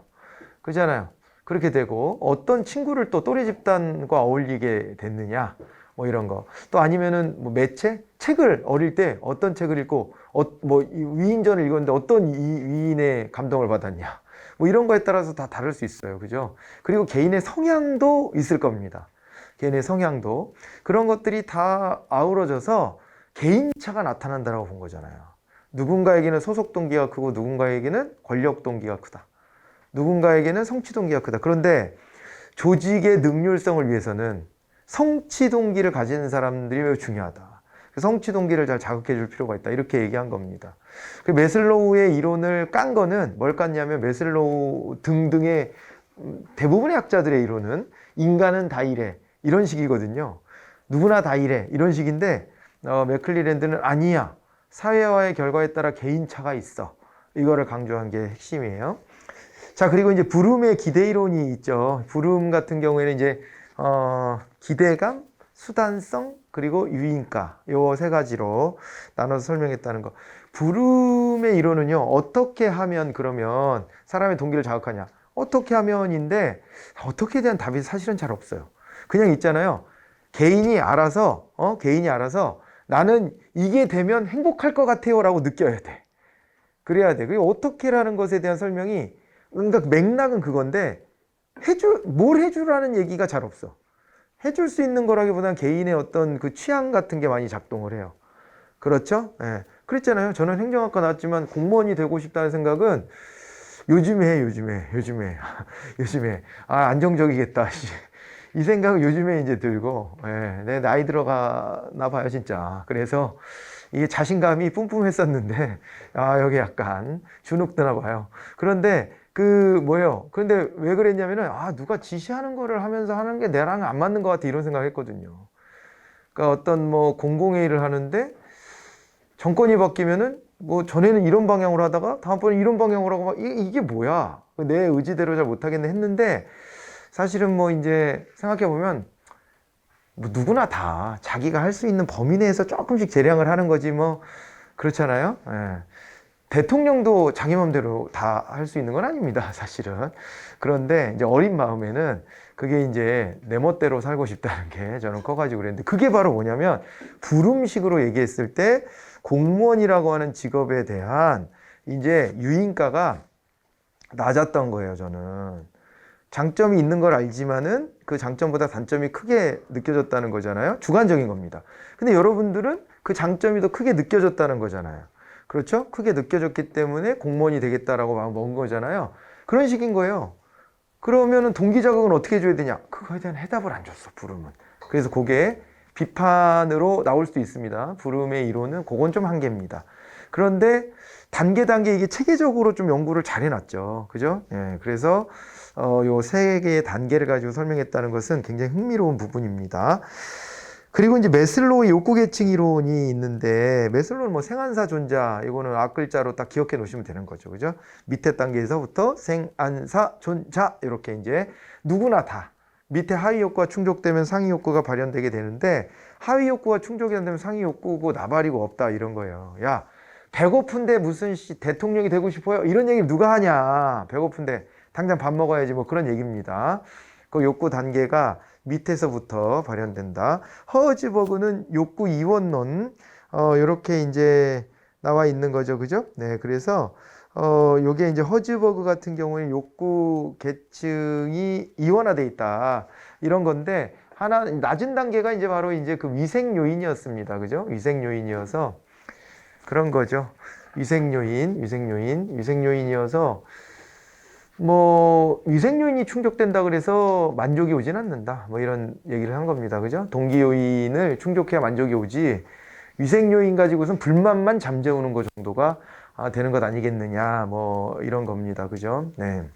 그렇잖아요. 그렇게 되고, 어떤 친구를 또 또래 집단과 어울리게 됐느냐, 뭐 이런 거. 또 아니면은 뭐 매체? 책을 어릴 때 어떤 책을 읽고 뭐 위인전을 읽었는데 어떤 위인의 감동을 받았냐, 뭐 이런 거에 따라서 다 다를 수 있어요. 그죠? 그리고 개인의 성향도 있을 겁니다. 개인의 성향도. 그런 것들이 다 아우러져서 개인차가 나타난다라고 본 거잖아요. 누군가에게는 소속 동기가 크고 누군가에게는 권력 동기가 크다. 누군가에게는 성취 동기가 크다. 그런데 조직의 능률성을 위해서는 성취 동기를 가지는 사람들이 매우 중요하다. 성취 동기를 잘 자극해 줄 필요가 있다. 이렇게 얘기한 겁니다. 그 매슬로우의 이론을 깐 거는 뭘 깠냐면, 매슬로우 등등의 대부분의 학자들의 이론은 인간은 다 이래, 이런 식이거든요. 누구나 다 이래, 이런 식인데, 맥클리랜드는 아니야. 사회화의 결과에 따라 개인차가 있어. 이거를 강조한 게 핵심이에요. 자, 그리고 이제 브룸의 기대 이론이 있죠. 브룸 같은 경우에는 이제 기대감, 수단성, 그리고 유인가, 요 세 가지로 나눠서 설명했다는 거. 브룸의 이론은요, 어떻게 하면 그러면 사람의 동기를 자극하냐, 어떻게 하면인데, 어떻게에 대한 답이 사실은 잘 없어요. 그냥 있잖아요. 개인이 알아서 나는 이게 되면 행복할 것 같아요 라고 느껴야 돼. 그래야 돼. 그게 어떻게라는 것에 대한 설명이, 그러니까 맥락은 그건데 뭘 해주라는 얘기가 잘 없어. 해줄 수 있는 거라기보다는 개인의 어떤 그 취향 같은 게 많이 작동을 해요. 그렇죠? 예. 그랬잖아요. 저는 행정학과 나왔지만 공무원이 되고 싶다는 생각은 요즘에 안정적이겠다. 이 생각은 요즘에 이제 들고, 예, 내 나이 들어가나 봐요, 진짜. 그래서 이게 자신감이 뿜뿜했었는데, 여기 약간 주눅드나 봐요. 그런데 그런데 왜 그랬냐면은, 누가 지시하는 거를 하면서 하는 게 나랑 안 맞는 것 같아, 이런 생각을 했거든요. 그러니까 어떤 뭐 공공회의를 하는데, 정권이 바뀌면은, 뭐 전에는 이런 방향으로 하다가 다음번에 이런 방향으로 하고 막 이게 뭐야? 내 의지대로 잘 못하겠네 했는데, 사실은 뭐 이제 생각해 보면 뭐 누구나 다 자기가 할 수 있는 범위 내에서 조금씩 재량을 하는 거지 뭐 그렇잖아요. 예. 대통령도 자기 마음대로 다 할 수 있는 건 아닙니다, 사실은. 그런데 이제 어린 마음에는 그게 이제 내 멋대로 살고 싶다는 게 저는 커가지고 그랬는데, 그게 바로 뭐냐면 부름식으로 얘기했을 때 공무원이라고 하는 직업에 대한 이제 유인가가 낮았던 거예요, 저는. 장점이 있는 걸 알지만은 그 장점보다 단점이 크게 느껴졌다는 거잖아요. 주관적인 겁니다. 근데 여러분들은 그 장점이 더 크게 느껴졌다는 거잖아요. 그렇죠? 크게 느껴졌기 때문에 공무원이 되겠다라고 마음 먹은 거잖아요. 그런 식인 거예요. 그러면은 동기 자극은 어떻게 해줘야 되냐? 그거에 대한 해답을 안 줬어, 부름은. 그래서 그게 비판으로 나올 수도 있습니다. 부름의 이론은 그건 좀 한계입니다. 그런데 단계 이게 체계적으로 좀 연구를 잘 해놨죠. 그죠? 예, 그래서 요 세 개의 단계를 가지고 설명했다는 것은 굉장히 흥미로운 부분입니다. 그리고 이제 메슬로우의 욕구 계층 이론이 있는데, 메슬로우는 뭐 생안사 존자, 이거는 앞글자로 딱 기억해 놓으시면 되는 거죠. 그죠? 밑에 단계에서부터 생안사 존자, 이렇게 이제 누구나 다 밑에 하위 욕구가 충족되면 상위 욕구가 발현되게 되는데, 하위 욕구가 충족이 안 되면 상위 욕구고 나발이고 없다, 이런 거예요. 야, 배고픈데 무슨 대통령이 되고 싶어요? 이런 얘기를 누가 하냐? 배고픈데 당장 밥 먹어야지, 뭐 그런 얘기입니다. 그 욕구 단계가 밑에서부터 발현된다. 허즈버그는 욕구 이원론, 요렇게 이제 나와 있는 거죠. 그죠? 네. 그래서, 요게 이제 허즈버그 같은 경우에 욕구 계층이 이원화돼 있다. 이런 건데, 낮은 단계가 이제 바로 이제 그 위생 요인이었습니다. 그죠? 위생 요인이어서 그런 거죠. 위생 요인이어서, 뭐 위생 요인이 충족된다 그래서 만족이 오진 않는다, 뭐 이런 얘기를 한 겁니다. 그죠? 동기 요인을 충족해야 만족이 오지, 위생 요인 가지고선 불만만 잠재우는 것 정도가 되는 것 아니겠느냐, 뭐 이런 겁니다. 그죠? 네.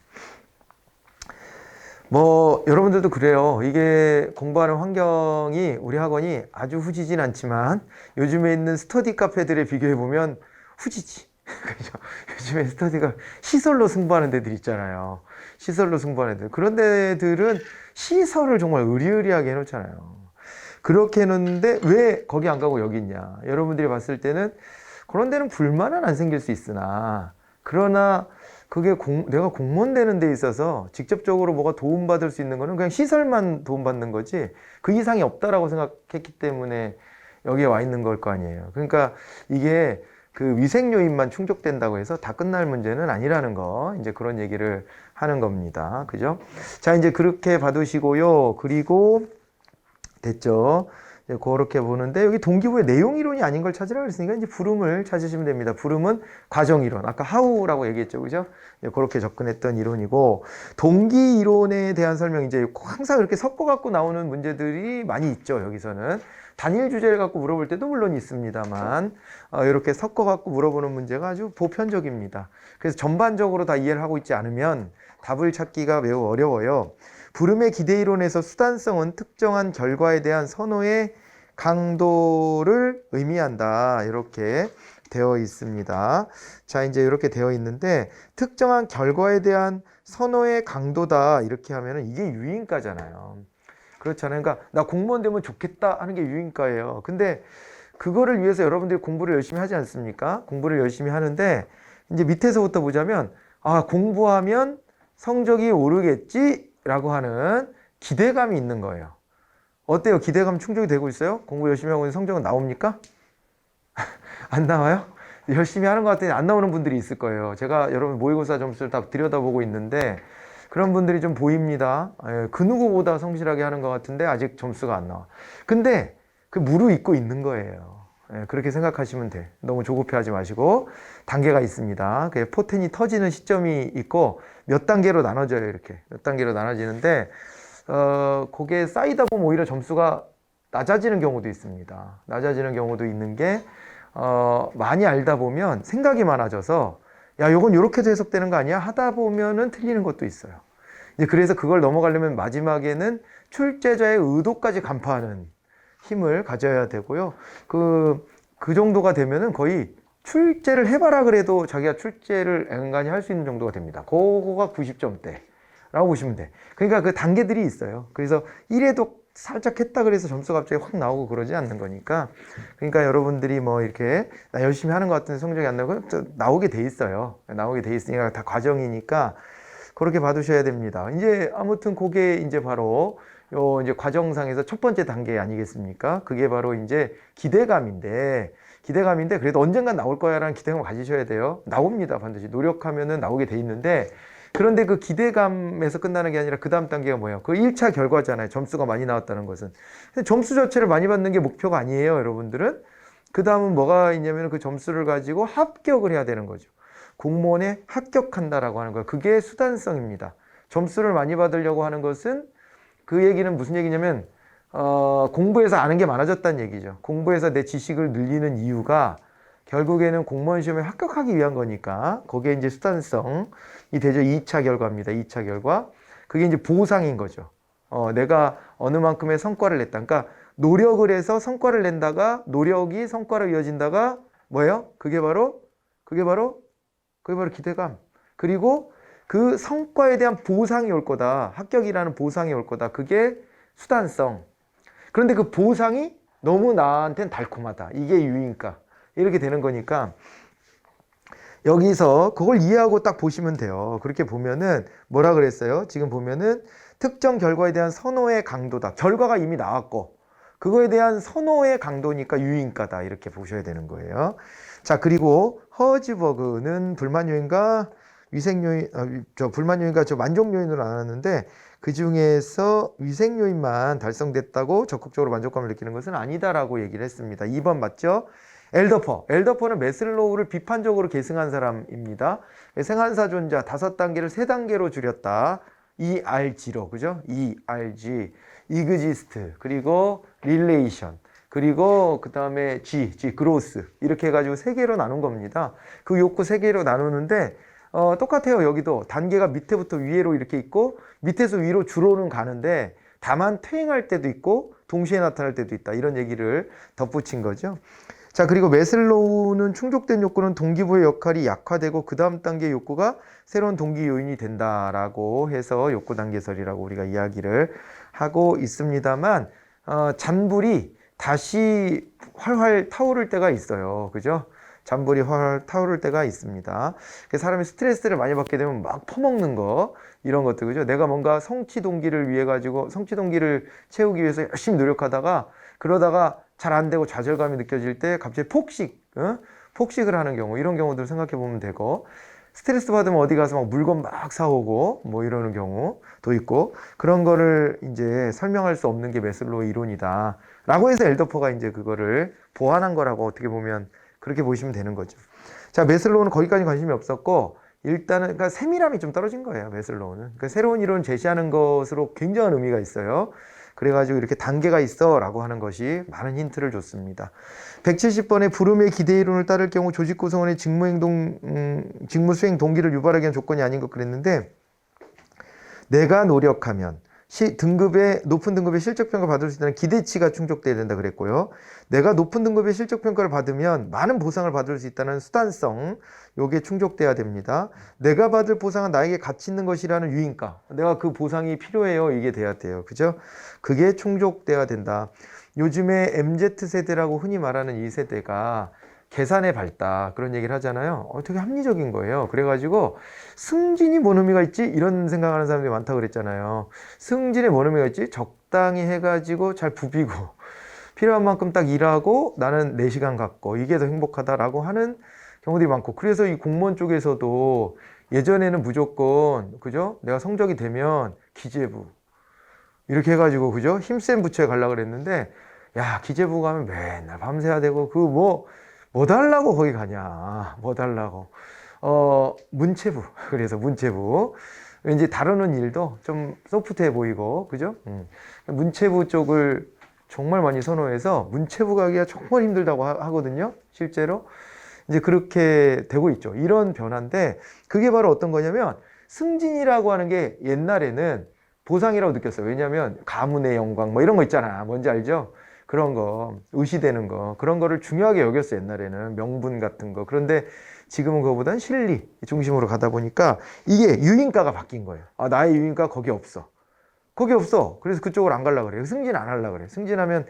뭐 여러분들도 그래요. 이게 공부하는 환경이, 우리 학원이 아주 후지진 않지만 요즘에 있는 스터디 카페들에 비교해 보면 후지지. 그죠? 요즘에 스터디가 시설로 승부하는 데들 있잖아요. 시설로 승부하는 데들. 그런 데들은 시설을 정말 의리의리하게 해놓잖아요. 그렇게 해놓는데 왜 거기 안 가고 여기 있냐? 여러분들이 봤을 때는 그런 데는 불만은 안 생길 수 있으나, 그러나 그게 내가 공무원 되는 데 있어서 직접적으로 뭐가 도움받을 수 있는 거는 그냥 시설만 도움받는 거지 그 이상이 없다라고 생각했기 때문에 여기에 와 있는 걸 거 아니에요. 그러니까 이게 그 위생 요인만 충족된다고 해서 다 끝날 문제는 아니라는 거, 이제 그런 얘기를 하는 겁니다. 그죠? 자, 이제 그렇게 봐두시고요. 그리고 됐죠? 그렇게 보는데, 여기 동기부여 내용 이론이 아닌 걸 찾으라고 했으니까 이제 부름을 찾으시면 됩니다. 부름은 과정 이론, 아까 하우라고 얘기했죠, 그죠? 그렇게 접근했던 이론이고, 동기 이론에 대한 설명, 이제 항상 이렇게 섞어 갖고 나오는 문제들이 많이 있죠. 여기서는 단일 주제를 갖고 물어볼 때도 물론 있습니다만, 이렇게 섞어 갖고 물어보는 문제가 아주 보편적입니다. 그래서 전반적으로 다 이해를 하고 있지 않으면 답을 찾기가 매우 어려워요. 부름의 기대 이론에서 수단성은 특정한 결과에 대한 선호의 강도를 의미한다, 이렇게 되어 있습니다. 자, 이제 이렇게 되어 있는데, 특정한 결과에 대한 선호의 강도다, 이렇게 하면은 이게 유인가잖아요. 그렇잖아요. 그러니까 나 공무원 되면 좋겠다 하는 게 유인가예요. 근데 그거를 위해서 여러분들이 공부를 열심히 하지 않습니까? 공부를 열심히 하는데, 이제 밑에서부터 보자면, 공부하면 성적이 오르겠지 라고 하는 기대감이 있는 거예요. 어때요? 기대감 충족이 되고 있어요? 공부 열심히 하고 있는 성적은 나옵니까? 안 나와요? 열심히 하는 것 같더니 안 나오는 분들이 있을 거예요. 제가 여러분 모의고사 점수를 다 들여다보고 있는데 그런 분들이 좀 보입니다. 예, 그 누구보다 성실하게 하는 것 같은데 아직 점수가 안 나와. 근데 그 무르익고 있는 거예요. 예, 그렇게 생각하시면 돼. 너무 조급해하지 마시고 단계가 있습니다. 그 포텐이 터지는 시점이 있고 몇 단계로 나눠져요. 이렇게 몇 단계로 나눠지는데 그게 쌓이다 보면 오히려 점수가 낮아지는 경우도 있습니다. 낮아지는 경우도 있는 게 많이 알다 보면 생각이 많아져서 야, 요건 요렇게도 해석되는 거 아니야? 하다 보면은 틀리는 것도 있어요. 이제 그래서 그걸 넘어가려면 마지막에는 출제자의 의도까지 간파하는 힘을 가져야 되고요. 그 정도가 되면은 거의 출제를 해봐라 그래도 자기가 출제를 앵간히 할 수 있는 정도가 됩니다. 그거가 90점대라고 보시면 돼. 그러니까 그 단계들이 있어요. 그래서 1에도 살짝 했다 그래서 점수가 갑자기 확 나오고 그러지 않는 거니까. 그러니까 여러분들이 뭐 이렇게 나 열심히 하는 것 같은데 성적이 안 나오고 나오게 돼 있어요. 나오게 돼 있으니까 다 과정이니까 그렇게 봐두셔야 됩니다. 이제 아무튼 그게 이제 바로 요 이제 과정상에서 첫 번째 단계 아니겠습니까? 그게 바로 이제 기대감인데 그래도 언젠간 나올 거야라는 기대감을 가지셔야 돼요. 나옵니다. 반드시 노력하면은 나오게 돼 있는데 그런데 그 기대감에서 끝나는 게 아니라 그 다음 단계가 뭐예요? 그 1차 결과잖아요. 점수가 많이 나왔다는 것은. 근데 점수 자체를 많이 받는 게 목표가 아니에요, 여러분들은. 그 다음은 뭐가 있냐면 그 점수를 가지고 합격을 해야 되는 거죠. 공무원에 합격한다라고 하는 거예요. 그게 수단성입니다. 점수를 많이 받으려고 하는 것은 그 얘기는 무슨 얘기냐면 공부해서 아는 게 많아졌다는 얘기죠. 공부해서 내 지식을 늘리는 이유가 결국에는 공무원 시험에 합격하기 위한 거니까 거기에 이제 수단성이 되죠. 2차 결과입니다. 2차 결과. 그게 이제 보상인 거죠. 내가 어느 만큼의 성과를 냈다. 그러니까 노력을 해서 성과를 낸다가 노력이 성과로 이어진다가 뭐예요? 그게 바로 기대감. 그리고 그 성과에 대한 보상이 올 거다. 합격이라는 보상이 올 거다. 그게 수단성. 그런데 그 보상이 너무 나한테는 달콤하다. 이게 유인가. 이렇게 되는 거니까 여기서 그걸 이해하고 딱 보시면 돼요. 그렇게 보면은 뭐라 그랬어요? 지금 보면은 특정 결과에 대한 선호의 강도다. 결과가 이미 나왔고 그거에 대한 선호의 강도니까 유인가다. 이렇게 보셔야 되는 거예요. 자, 그리고 허즈버그는 불만 요인과 위생 요인, 불만 요인과 만족 요인으로 나눴는데 그 중에서 위생 요인만 달성됐다고 적극적으로 만족감을 느끼는 것은 아니다라고 얘기를 했습니다. 2번 맞죠? 엘더퍼는 메슬로우를 비판적으로 계승한 사람입니다. 생한사존자 5단계를 3단계로 줄였다. ERG로, 그죠? ERG, 이그지스트, 그리고 릴레이션, 그리고 그 다음에 G, 그로스 이렇게 해가지고 3개로 나눈 겁니다. 그 욕구 3개로 나누는데 똑같아요. 여기도 단계가 밑에부터 위로 이렇게 있고 밑에서 위로 주로는 가는데 다만 퇴행할 때도 있고 동시에 나타날 때도 있다. 이런 얘기를 덧붙인 거죠. 자, 그리고 메슬로우는 충족된 욕구는 동기부의 역할이 약화되고 그 다음 단계 욕구가 새로운 동기 요인이 된다라고 해서 욕구 단계설이라고 우리가 이야기를 하고 있습니다만 잔불이 다시 활활 타오를 때가 있어요. 그죠? 잔불이 활활 타오를 때가 있습니다. 사람이 스트레스를 많이 받게 되면 막 퍼먹는 거 이런 것들, 그죠? 내가 뭔가 성취 동기를 위해 가지고 성취 동기를 채우기 위해서 열심히 노력하다가 그러다가 잘 안 되고 좌절감이 느껴질 때 갑자기 폭식을 하는 경우, 이런 경우들 생각해 보면 되고, 스트레스 받으면 어디 가서 막 물건 막 사오고 뭐 이러는 경우도 있고, 그런 거를 이제 설명할 수 없는 게 메슬로우의 이론이다 라고 해서 엘더퍼가 이제 그거를 보완한 거라고 어떻게 보면 그렇게 보시면 되는 거죠. 자, 메슬로우는 거기까지 관심이 없었고, 일단은 그러니까 세밀함이 좀 떨어진 거예요. 메슬로우는. 그러니까 새로운 이론을 제시하는 것으로 굉장한 의미가 있어요. 그래가지고 이렇게 단계가 있어 라고 하는 것이 많은 힌트를 줬습니다. 170번의 부름의 기대 이론을 따를 경우 조직 구성원의 직무 수행 동기를 유발하기 위한 조건이 아닌 것 그랬는데, 내가 노력하면 높은 등급의 실적평가를 받을 수 있다는 기대치가 충족돼야 된다 그랬고요. 내가 높은 등급의 실적평가를 받으면 많은 보상을 받을 수 있다는 수단성, 요게 충족돼야 됩니다. 내가 받을 보상은 나에게 가치 있는 것이라는 유인가, 내가 그 보상이 필요해요, 이게 돼야 돼요. 그죠? 그게 충족돼야 된다. 요즘에 MZ세대라고 흔히 말하는 이 세대가 계산에 밝다 그런 얘기를 하잖아요. 되게 합리적인 거예요. 그래가지고 승진이 뭔 의미가 있지? 이런 생각하는 사람들이 많다고 그랬잖아요. 승진에 뭔 의미가 있지? 적당히 해가지고 잘 부비고 필요한 만큼 딱 일하고 나는 4시간 갖고 이게 더 행복하다라고 하는 경우들이 많고, 그래서 이 공무원 쪽에서도 예전에는 무조건, 그죠? 내가 성적이 되면 기재부 이렇게 해가지고, 그죠? 힘센 부처에 가려고 그랬는데, 야, 기재부 가면 맨날 밤새야 되고, 뭐 달라고 거기 가냐. 뭐 달라고. 문체부. 그래서 문체부. 왠지 다루는 일도 좀 소프트해 보이고, 그죠? 문체부 쪽을 정말 많이 선호해서 문체부 가기가 정말 힘들다고 하거든요. 실제로. 이제 그렇게 되고 있죠. 이런 변화인데, 그게 바로 어떤 거냐면, 승진이라고 하는 게 옛날에는 보상이라고 느꼈어요. 왜냐하면 가문의 영광 뭐 이런 거 있잖아. 뭔지 알죠? 그런 거, 의시되는 거, 그런 거를 중요하게 여겼어요. 옛날에는 명분 같은 거. 그런데 지금은 그거보단 실리 중심으로 가다 보니까 이게 유인가가 바뀐 거예요. 아, 나의 유인가 거기 없어. 거기 없어. 그래서 그쪽으로 안 가려고 그래요. 승진 안 하려고 그래요. 승진하면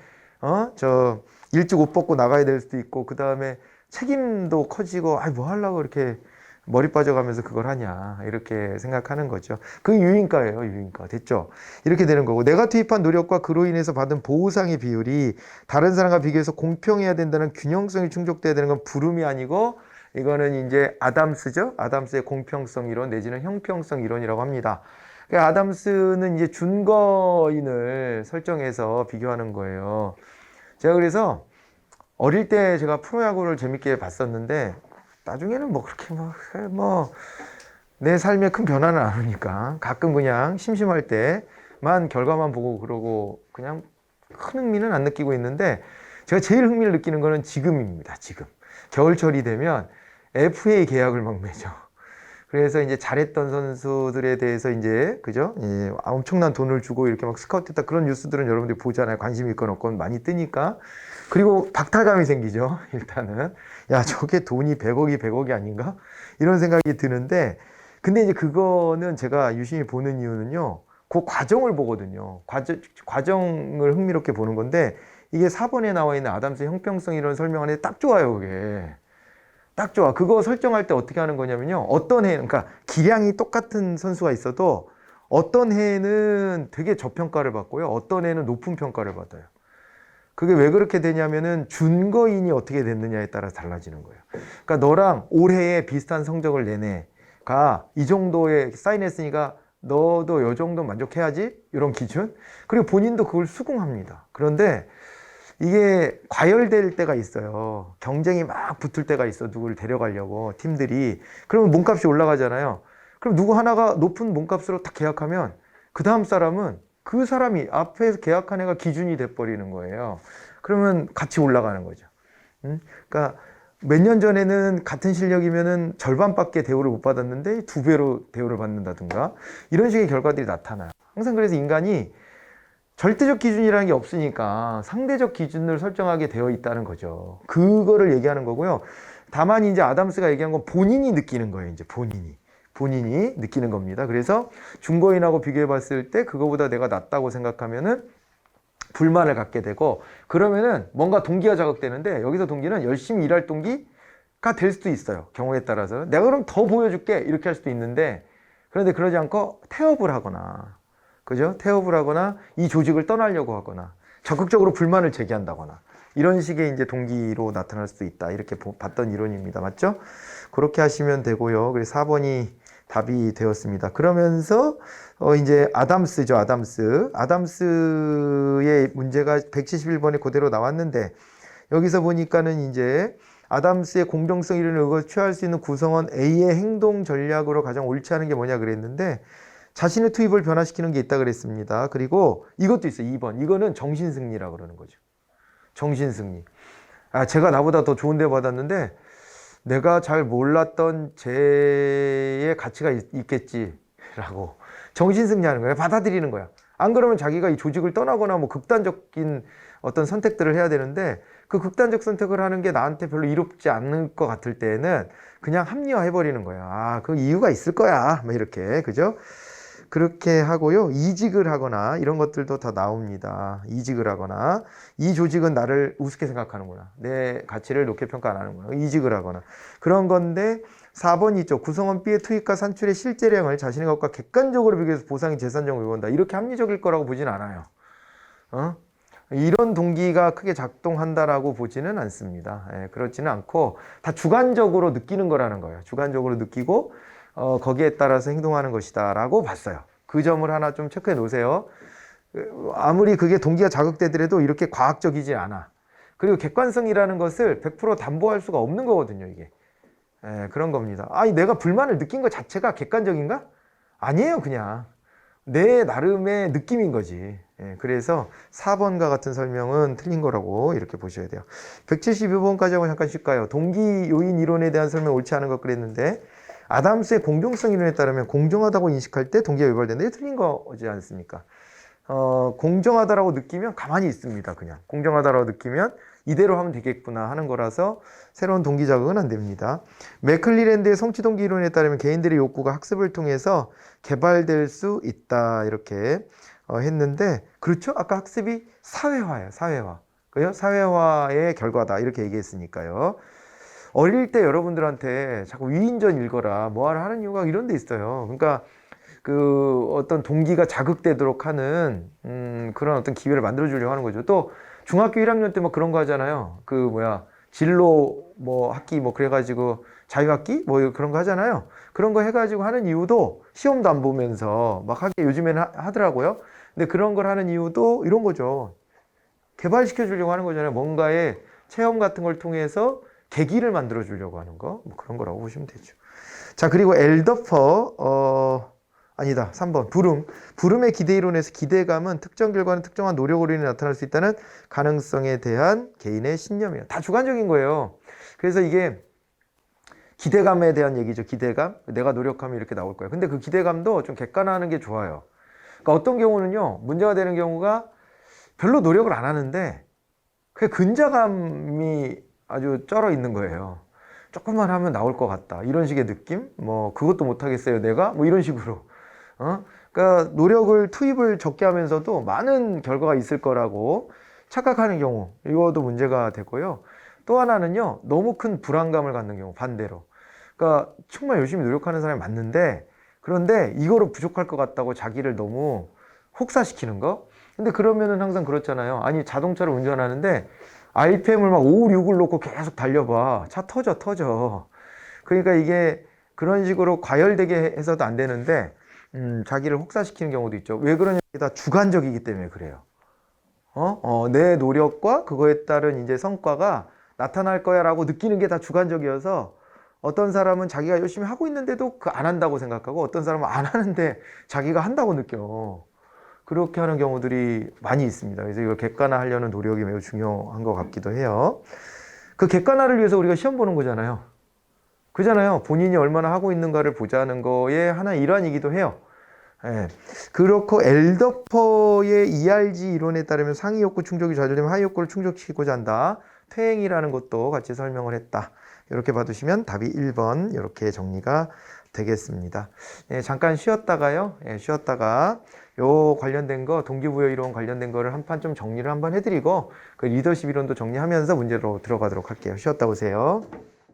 일찍 옷 벗고 나가야 될 수도 있고, 그 다음에 책임도 커지고, 뭐 하려고 이렇게 머리 빠져가면서 그걸 하냐, 이렇게 생각하는 거죠. 그 유인가예요. 유인가. 됐죠? 이렇게 되는 거고, 내가 투입한 노력과 그로 인해서 받은 보상의 비율이 다른 사람과 비교해서 공평해야 된다는 균형성이 충족돼야 되는 건 부름이 아니고, 이거는 이제 아담스죠. 아담스의 공평성 이론 내지는 형평성 이론이라고 합니다. 그러니까 아담스는 이제 준거인을 설정해서 비교하는 거예요. 제가 그래서 어릴 때 제가 프로야구를 재밌게 봤었는데, 나중에는 뭐 그렇게 내 삶에 큰 변화는 안 오니까 가끔 그냥 심심할 때만 결과만 보고 그러고 그냥 큰 흥미는 안 느끼고 있는데, 제가 제일 흥미를 느끼는 거는 지금입니다. 지금 겨울철이 되면 FA 계약을 막 맺어. 그래서 이제 잘했던 선수들에 대해서 이제, 그죠? 엄청난 돈을 주고 이렇게 막 스카우트했다, 그런 뉴스들은 여러분들이 보잖아요. 관심 있건 없건 많이 뜨니까. 그리고 박탈감이 생기죠. 일단은. 야, 저게 돈이 100억이 아닌가? 이런 생각이 드는데, 근데 이제 그거는 제가 유심히 보는 이유는요, 그 과정을 보거든요. 과정을 흥미롭게 보는 건데, 이게 4번에 나와 있는 아담스의 형평성 이론 설명하는데 딱 좋아요, 그게. 딱 좋아. 그거 설정할 때 어떻게 하는 거냐면요, 어떤 해는, 그러니까 기량이 똑같은 선수가 있어도 어떤 해는 되게 저평가를 받고요, 어떤 해는 높은 평가를 받아요. 그게 왜 그렇게 되냐면은 준거인이 어떻게 됐느냐에 따라 달라지는 거예요. 그러니까 너랑 올해에 비슷한 성적을 낸 애가 이 정도에 사인했으니까 너도 요 정도 만족해야지, 이런 기준. 그리고 본인도 그걸 수긍합니다. 그런데 이게 과열될 때가 있어요. 경쟁이 막 붙을 때가 있어. 누구를 데려가려고 팀들이. 그러면 몸값이 올라가잖아요. 그럼 누구 하나가 높은 몸값으로 딱 계약하면 그 다음 사람은 그 사람이 앞에서 계약한 애가 기준이 돼버리는 거예요. 그러면 같이 올라가는 거죠. 그러니까 몇 년 전에는 같은 실력이면은 절반밖에 대우를 못 받았는데 2배로 대우를 받는다든가, 이런 식의 결과들이 나타나요. 항상 그래서 인간이 절대적 기준이라는 게 없으니까 상대적 기준을 설정하게 되어 있다는 거죠. 그거를 얘기하는 거고요. 다만 이제 아담스가 얘기한 건 본인이 느끼는 거예요. 이제 본인이 느끼는 겁니다. 그래서 중고인하고 비교해 봤을 때 그거보다 내가 낫다고 생각하면은 불만을 갖게 되고, 그러면은 뭔가 동기가 자극되는데, 여기서 동기는 열심히 일할 동기가 될 수도 있어요. 경우에 따라서. 내가 그럼 더 보여줄게, 이렇게 할 수도 있는데, 그런데 그러지 않고 태업을 하거나, 그죠? 태업을 하거나 이 조직을 떠나려고 하거나 적극적으로 불만을 제기한다거나, 이런 식의 이제 동기로 나타날 수도 있다, 이렇게 봤던 이론입니다. 맞죠? 그렇게 하시면 되고요. 그래서 4번이 답이 되었습니다. 그러면서 이제 아담스죠. 아담스의 문제가 171번에 그대로 나왔는데, 여기서 보니까는 이제 아담스의 공정성 이론을 의거 취할 수 있는 구성원 A의 행동 전략으로 가장 옳지 않은 게 뭐냐 그랬는데, 자신의 투입을 변화시키는 게 있다 그랬습니다. 그리고 이것도 있어요. 2번. 이거는 정신승리라고 그러는 거죠. 정신승리. 제가 나보다 더 좋은 데 받았는데 내가 잘 몰랐던 제의 가치가 있겠지라고 정신승리하는 거예요. 받아들이는 거야. 안 그러면 자기가 이 조직을 떠나거나 뭐 극단적인 어떤 선택들을 해야 되는데, 그 극단적 선택을 하는 게 나한테 별로 이롭지 않을 것 같을 때는 그냥 합리화해버리는 거야. 그 이유가 있을 거야. 뭐 이렇게. 그죠? 그렇게 하고요. 이직을 하거나 이런 것들도 다 나옵니다. 이직을 하거나, 이 조직은 나를 우습게 생각하는구나, 내 가치를 높게 평가 안 하는구나, 이직을 하거나 그런 건데, 4번 있죠. 구성원 B의 투입과 산출의 실제량을 자신의 것과 객관적으로 비교해서 보상이 재산적으로 본다. 이렇게 합리적일 거라고 보진 않아요. 이런 동기가 크게 작동한다라고 보지는 않습니다. 그렇지는 않고 다 주관적으로 느끼는 거라는 거예요. 주관적으로 느끼고 거기에 따라서 행동하는 것이다 라고 봤어요. 그 점을 하나 좀 체크해 놓으세요. 아무리 그게 동기가 자극되더라도 이렇게 과학적이지 않아. 그리고 객관성이라는 것을 100% 담보할 수가 없는 거거든요, 이게. 그런 겁니다. 아니, 내가 불만을 느낀 것 자체가 객관적인가? 아니에요, 그냥. 내 나름의 느낌인 거지. 그래서 4번과 같은 설명은 틀린 거라고 이렇게 보셔야 돼요. 172번까지 하고 잠깐 쉴까요? 동기 요인 이론에 대한 설명 옳지 않은 것 그랬는데, 아담스의 공정성 이론에 따르면 공정하다고 인식할 때 동기가 유발된다. 이게 틀린 거지 않습니까? 공정하다라고 느끼면 가만히 있습니다. 그냥 공정하다라고 느끼면 이대로 하면 되겠구나 하는 거라서 새로운 동기 자극은 안 됩니다. 맥클리랜드의 성취 동기 이론에 따르면 개인들의 욕구가 학습을 통해서 개발될 수 있다 이렇게 했는데, 그렇죠? 아까 학습이 사회화예요. 사회화. 그죠? 사회화의 결과다 이렇게 얘기했으니까요. 어릴 때 여러분들한테 자꾸 위인전 읽어라 뭐하라 하는 이유가 이런 데 있어요. 그러니까 그 어떤 동기가 자극되도록 하는 그런 어떤 기회를 만들어 주려고 하는 거죠. 또 중학교 1학년 때 뭐 그런 거 하잖아요. 그 뭐야 진로 뭐 학기 뭐 그래가지고 자유학기 뭐 그런 거 하잖아요. 그런 거 해가지고 하는 이유도 시험도 안 보면서 막 하게 요즘에는 하더라고요. 근데 그런 걸 하는 이유도 이런 거죠. 개발시켜 주려고 하는 거잖아요. 뭔가의 체험 같은 걸 통해서 계기를 만들어 주려고 하는 거, 뭐 그런 거라고 보시면 되죠. 자, 그리고 엘더퍼 아니다. 3번. 부름의 기대 이론에서 기대감은 특정 결과는 특정한 노력으로 인해 나타날 수 있다는 가능성에 대한 개인의 신념이에요. 다 주관적인 거예요. 그래서 이게 기대감에 대한 얘기죠. 기대감. 내가 노력하면 이렇게 나올 거예요. 근데 그 기대감도 좀 객관화하는 게 좋아요. 그러니까 어떤 경우는요. 문제가 되는 경우가 별로 노력을 안 하는데 그 근자감이 아주 쩔어 있는 거예요. 조금만 하면 나올 것 같다. 이런 식의 느낌? 뭐 그것도 못 하겠어요, 내가? 뭐 이런 식으로. 그러니까 노력을 투입을 적게 하면서도 많은 결과가 있을 거라고 착각하는 경우, 이것도 문제가 되고요. 또 하나는요, 너무 큰 불안감을 갖는 경우, 반대로. 그러니까 정말 열심히 노력하는 사람이 맞는데, 그런데 이거로 부족할 것 같다고 자기를 너무 혹사시키는 거? 근데 그러면은 항상 그렇잖아요. 아니, 자동차를 운전하는데 RPM을 막 5, 6을 놓고 계속 달려봐. 차 터져. 그러니까 이게 그런 식으로 과열되게 해서도 안 되는데, 자기를 혹사시키는 경우도 있죠. 왜 그러냐? 다 주관적이기 때문에 그래요. 내 노력과 그거에 따른 이제 성과가 나타날 거야 라고 느끼는 게 다 주관적이어서 어떤 사람은 자기가 열심히 하고 있는데도 그 안 한다고 생각하고 어떤 사람은 안 하는데 자기가 한다고 느껴. 그렇게 하는 경우들이 많이 있습니다. 그래서 이걸 객관화하려는 노력이 매우 중요한 것 같기도 해요. 그 객관화를 위해서 우리가 시험 보는 거잖아요. 그잖아요. 본인이 얼마나 하고 있는가를 보자는 거의 하나의 일환이기도 해요. 예. 그렇고 엘더퍼의 ERG 이론에 따르면 상위 욕구 충족이 좌절되면 하위 욕구를 충족시키고자 한다. 퇴행이라는 것도 같이 설명을 했다. 이렇게 봐두시면 답이 1번 이렇게 정리가 되겠습니다. 예, 잠깐 쉬었다가요. 쉬었다가 요 관련된 거 동기부여 이론 관련된 거를 한 판 좀 정리를 한번 해드리고 그 리더십 이론도 정리하면서 문제로 들어가도록 할게요. 쉬었다 오세요.